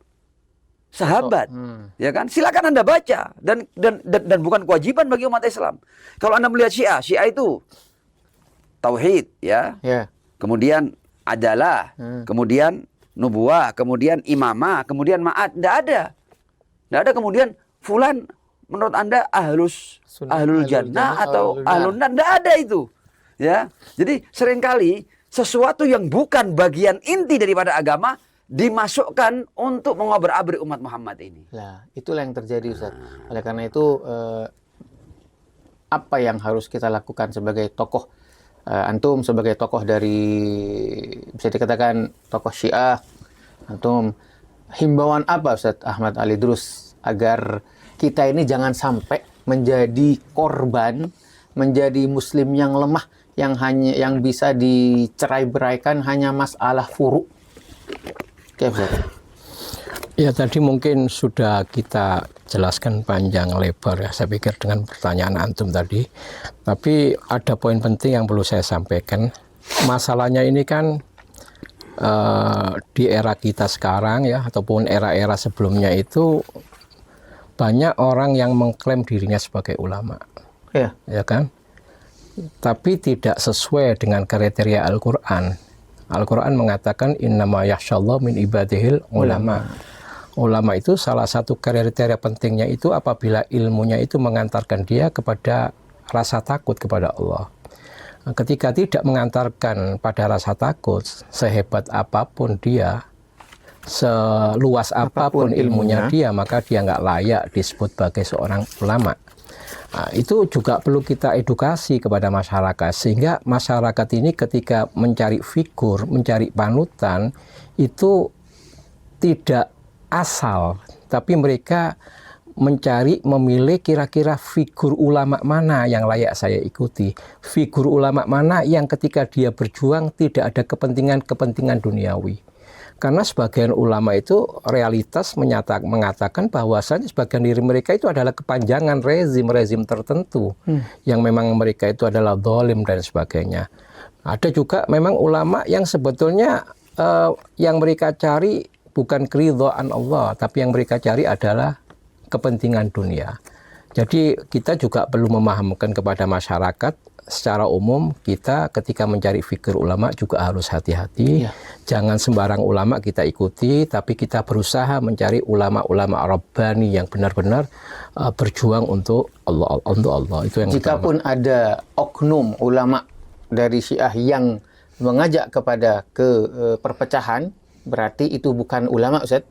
sahabat, ya kan? Silakan Anda baca dan bukan kewajiban bagi umat Islam. Kalau Anda melihat Syiah itu tauhid, ya. Kemudian adalah, kemudian nubuah, kemudian imamah, kemudian ma'at. Tidak ada kemudian fulan menurut Anda ahlul jannah atau ahlul nar. Tidak ada itu. Ya. Jadi seringkali sesuatu yang bukan bagian inti daripada agama dimasukkan untuk mengobrak-abrik umat Muhammad ini. Nah, itulah yang terjadi, Ustaz. Oleh karena itu apa yang harus kita lakukan sebagai tokoh, antum sebagai tokoh dari, bisa dikatakan tokoh Syiah, antum himbauan apa Ustaz Ahmad Ali Drus agar kita ini jangan sampai menjadi korban, menjadi muslim yang lemah, yang bisa dicerai-beraikan hanya masalah furu'. Oke, Ustaz. Ya, tadi mungkin sudah kita jelaskan panjang lebar ya, saya pikir dengan pertanyaan antum tadi. Tapi ada poin penting yang perlu saya sampaikan. Masalahnya ini kan di era kita sekarang ya, ataupun era-era sebelumnya itu banyak orang yang mengklaim dirinya sebagai ulama. Ya kan? Tapi tidak sesuai dengan kriteria Al-Quran. Al-Quran mengatakan innama yakhshallahu min ibadihil ulama. Ulama itu salah satu kriteria pentingnya itu apabila ilmunya itu mengantarkan dia kepada rasa takut kepada Allah. Ketika tidak mengantarkan pada rasa takut, sehebat apapun dia, seluas apapun ilmunya dia, maka dia nggak layak disebut sebagai seorang ulama. Nah, itu juga perlu kita edukasi kepada masyarakat, sehingga masyarakat ini ketika mencari figur, mencari panutan, itu tidak asal, tapi mereka mencari, memilih kira-kira figur ulama mana yang layak saya ikuti, figur ulama mana yang ketika dia berjuang tidak ada kepentingan duniawi. Karena sebagian ulama itu realitas mengatakan bahwasannya sebagian diri mereka itu adalah kepanjangan rezim tertentu yang memang mereka itu adalah zalim dan sebagainya. Ada juga memang ulama yang sebetulnya yang mereka cari bukan keridhaan Allah, tapi yang mereka cari adalah kepentingan dunia. Jadi kita juga perlu memahamkan kepada masyarakat secara umum, kita ketika mencari figur ulama juga harus hati-hati. Jangan sembarang ulama kita ikuti, tapi kita berusaha mencari ulama-ulama Rabbani yang benar-benar berjuang untuk Allah. Itu yang jikapun ada oknum ulama dari Syiah yang mengajak kepada perpecahan, berarti itu bukan ulama, Ustaz?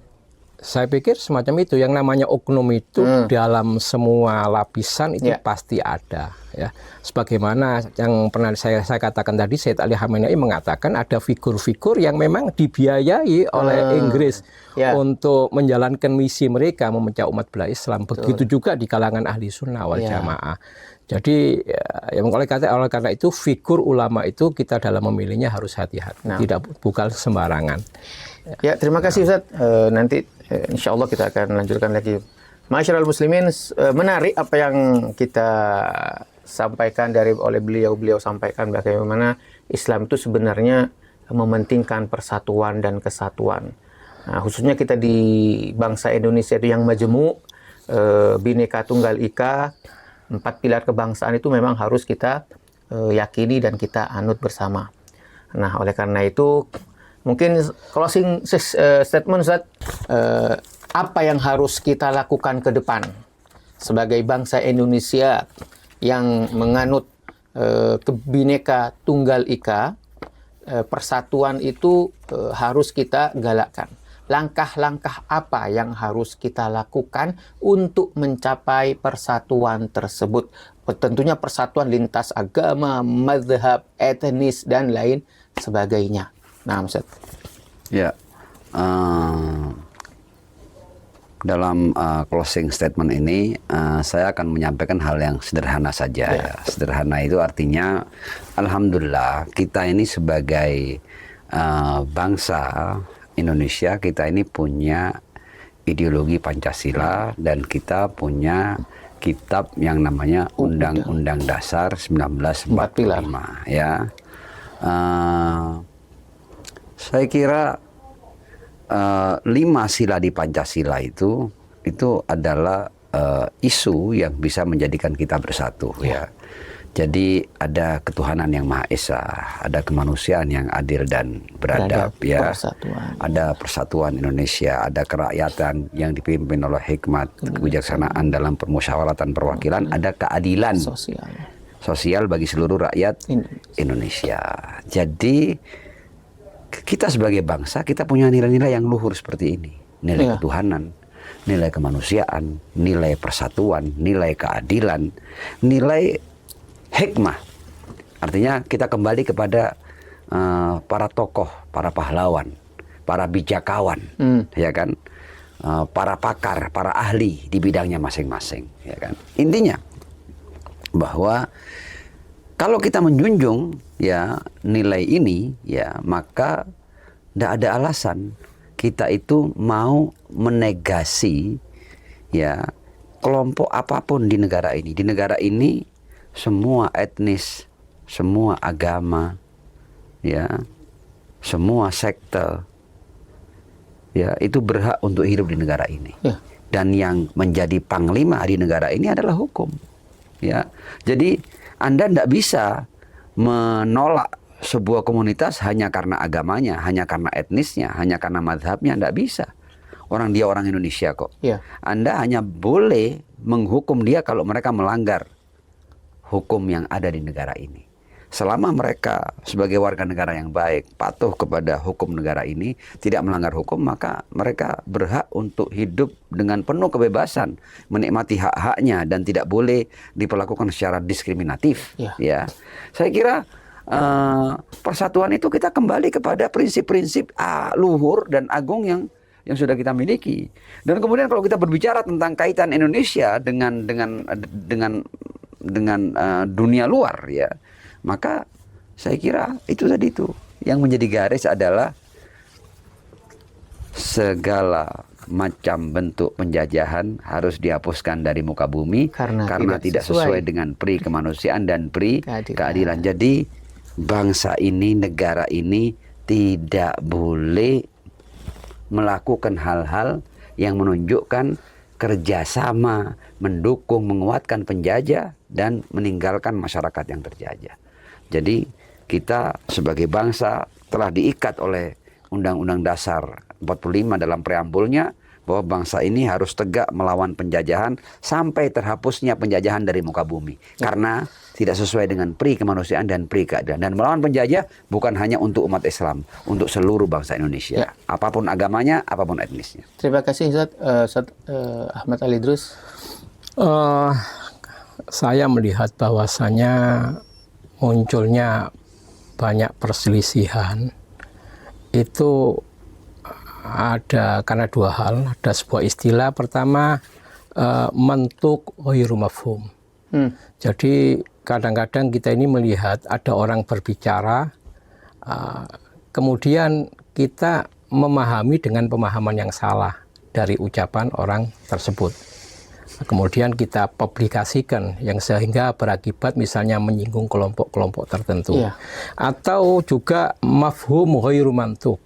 saya pikir semacam itu. Yang namanya oknum itu dalam semua lapisan itu pasti ada. Ya, sebagaimana yang pernah saya katakan tadi, Sayyid Ali Khamenei mengatakan ada figur-figur yang memang dibiayai oleh Inggris untuk menjalankan misi mereka memecah umat belah Islam. Begitu juga di kalangan ahli sunnah wal jamaah. Jadi oleh karena itu figur ulama itu kita dalam memilihnya harus hati-hati, bukan sembarangan. Ya, terima kasih Ustaz. Nanti insya Allah kita akan lanjutkan lagi. Masyarul muslimin, menarik apa yang kita sampaikan oleh beliau sampaikan bagaimana Islam itu sebenarnya mementingkan persatuan dan kesatuan. Nah, khususnya kita di bangsa Indonesia itu yang majemuk, Bhinneka Tunggal Ika, 4 pilar kebangsaan itu memang harus kita yakini dan kita anut bersama. Nah, oleh karena itu mungkin closing statement Ustaz, apa yang harus kita lakukan ke depan sebagai bangsa Indonesia yang menganut Bhinneka Tunggal Ika, persatuan itu harus kita galakkan. Langkah-langkah apa yang harus kita lakukan untuk mencapai persatuan tersebut? Tentunya persatuan lintas agama, mazhab, etnis, dan lain sebagainya. Nah, Ustaz. Ya, dalam closing statement ini saya akan menyampaikan hal yang sederhana saja. Ya. Sederhana itu artinya, alhamdulillah kita ini sebagai bangsa Indonesia, kita ini punya ideologi Pancasila dan kita punya kitab yang namanya Undang-Undang Dasar 1945. Ya, saya kira 5 sila di Pancasila itu adalah isu yang bisa menjadikan kita bersatu. Ya. Jadi ada ketuhanan yang Maha Esa, ada kemanusiaan yang adil dan beradab, ya. Ada persatuan Indonesia, ada kerakyatan yang dipimpin oleh hikmat, kebijaksanaan dalam permusyawaratan perwakilan, ada keadilan sosial bagi seluruh rakyat Indonesia. Jadi kita sebagai bangsa, kita punya nilai-nilai yang luhur seperti ini. Nilai ketuhanan, nilai kemanusiaan, nilai persatuan, nilai keadilan, nilai hikmah. Artinya kita kembali kepada para tokoh, para pahlawan, para bijakawan, ya kan? Para pakar, para ahli di bidangnya masing-masing, ya kan? Intinya bahwa kalau kita menjunjung ya nilai ini, ya maka tidak ada alasan kita itu mau menegasi ya kelompok apapun di negara ini. Di negara ini semua etnis, semua agama, ya, semua sekte, ya itu berhak untuk hidup di negara ini. Dan yang menjadi panglima di negara ini adalah hukum. Ya, jadi Anda tidak bisa menolak sebuah komunitas hanya karena agamanya, hanya karena etnisnya, hanya karena mazhabnya, tidak bisa. Dia orang Indonesia kok. Anda hanya boleh menghukum dia kalau mereka melanggar hukum yang ada di negara ini. Selama mereka sebagai warga negara yang baik, patuh kepada hukum negara ini, tidak melanggar hukum, maka mereka berhak untuk hidup dengan penuh kebebasan, menikmati hak-haknya dan tidak boleh diperlakukan secara diskriminatif. Ya, saya kira persatuan itu kita kembali kepada prinsip-prinsip luhur dan agung yang sudah kita miliki. Dan kemudian kalau kita berbicara tentang kaitan Indonesia dengan dunia luar, ya, maka saya kira itu tadi itu yang menjadi garis adalah segala macam bentuk penjajahan harus dihapuskan dari muka bumi karena tidak sesuai dengan pri kemanusiaan dan pri keadilan. Jadi bangsa ini, negara ini tidak boleh melakukan hal-hal yang menunjukkan kerjasama, mendukung, menguatkan penjajah dan meninggalkan masyarakat yang terjajah. Jadi kita sebagai bangsa telah diikat oleh Undang-Undang Dasar 45 dalam preambulnya bahwa bangsa ini harus tegak melawan penjajahan sampai terhapusnya penjajahan dari muka bumi. Karena tidak sesuai dengan pri kemanusiaan dan pri keadilan. Dan melawan penjajah bukan hanya untuk umat Islam, untuk seluruh bangsa Indonesia. Apapun agamanya, apapun etnisnya. Terima kasih Ustaz Ahmad Ali Idrus. Saya melihat bahwasanya munculnya banyak perselisihan itu ada karena dua hal. Ada sebuah istilah, pertama mantuk ghairu mafhum. Jadi kadang-kadang kita ini melihat ada orang berbicara, kemudian kita memahami dengan pemahaman yang salah dari ucapan orang tersebut. Kemudian kita publikasikan yang sehingga berakibat misalnya menyinggung kelompok-kelompok tertentu. Atau juga mafhum ghairu mantuk.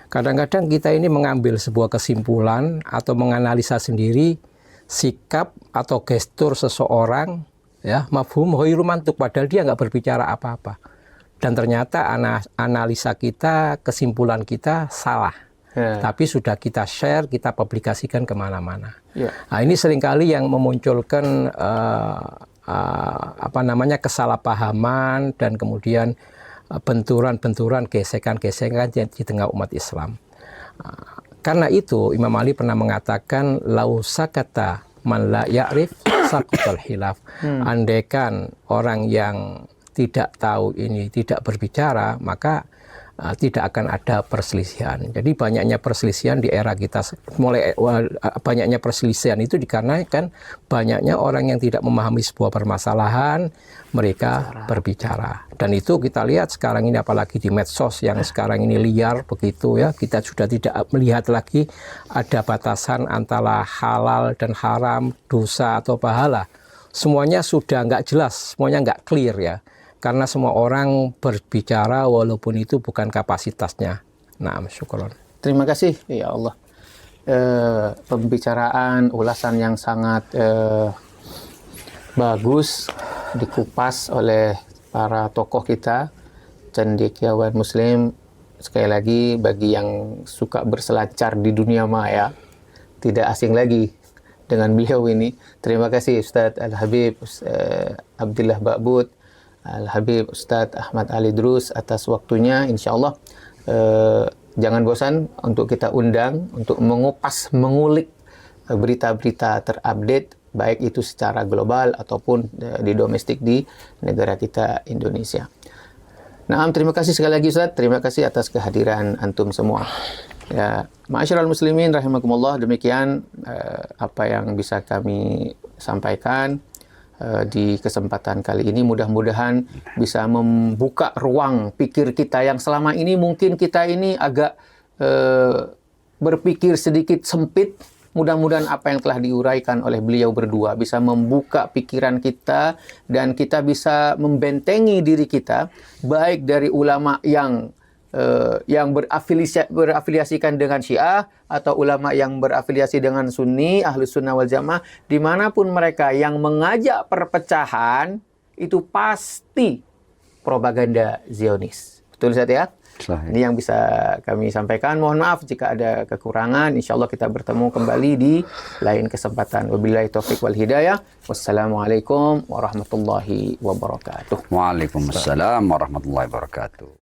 Kadang-kadang kita ini mengambil sebuah kesimpulan atau menganalisa sendiri sikap atau gestur seseorang, ya, mafhum ghairu mantuk, padahal dia nggak berbicara apa-apa. Dan ternyata analisa kita, kesimpulan kita salah. Tapi sudah kita share, kita publikasikan kemana-mana. Nah, ini seringkali yang memunculkan kesalahpahaman dan kemudian benturan-benturan, gesekan-gesekan di tengah umat Islam. Karena itu Imam Ali pernah mengatakan lau sakata man la ya'rif saqutal khilaf. Andaikan orang yang tidak tahu ini tidak berbicara, maka tidak akan ada perselisihan. Jadi banyaknya perselisihan di era kita, banyaknya perselisihan itu dikarenakan banyaknya orang yang tidak memahami sebuah permasalahan, mereka berbicara. Dan itu kita lihat sekarang ini, apalagi di medsos yang sekarang ini liar begitu ya, kita sudah tidak melihat lagi ada batasan antara halal dan haram, dosa atau pahala. Semuanya sudah nggak jelas, semuanya nggak clear ya. Karena semua orang berbicara walaupun itu bukan kapasitasnya. Nah, syukron. Terima kasih, ya Allah. Pembicaraan, ulasan yang sangat bagus dikupas oleh para tokoh kita, cendekiawan Muslim. Sekali lagi, bagi yang suka berselancar di dunia maya, tidak asing lagi dengan beliau ini. Terima kasih Ustadz Al-Habib Abdillah Ba'bud, Al-Habib Ustadz Ahmad Ali Idrus atas waktunya. Insya Allah jangan bosan untuk kita undang untuk mengupas, mengulik berita-berita terupdate, baik itu secara global ataupun di domestik di negara kita Indonesia. Nah, terima kasih sekali lagi Ustadz, terima kasih atas kehadiran antum semua. Ya, ma'asyiral muslimin rahimakumullah, demikian apa yang bisa kami sampaikan di kesempatan kali ini. Mudah-mudahan bisa membuka ruang pikir kita yang selama ini mungkin kita ini agak berpikir sedikit sempit. Mudah-mudahan apa yang telah diuraikan oleh beliau berdua bisa membuka pikiran kita dan kita bisa membentengi diri kita, baik dari ulama yang berafiliasikan dengan Syiah atau ulama yang berafiliasi dengan Sunni, Ahlus Sunnah wal Jamaah, dimanapun mereka yang mengajak perpecahan itu pasti propaganda Zionis. Betul Ustaz ya? Ini yang bisa kami sampaikan. Mohon maaf jika ada kekurangan. Insya Allah kita bertemu kembali di lain kesempatan. Wabillahi taufiq wal hidayah. Wassalamualaikum warahmatullahi wabarakatuh. Waalaikumsalam warahmatullahi wabarakatuh.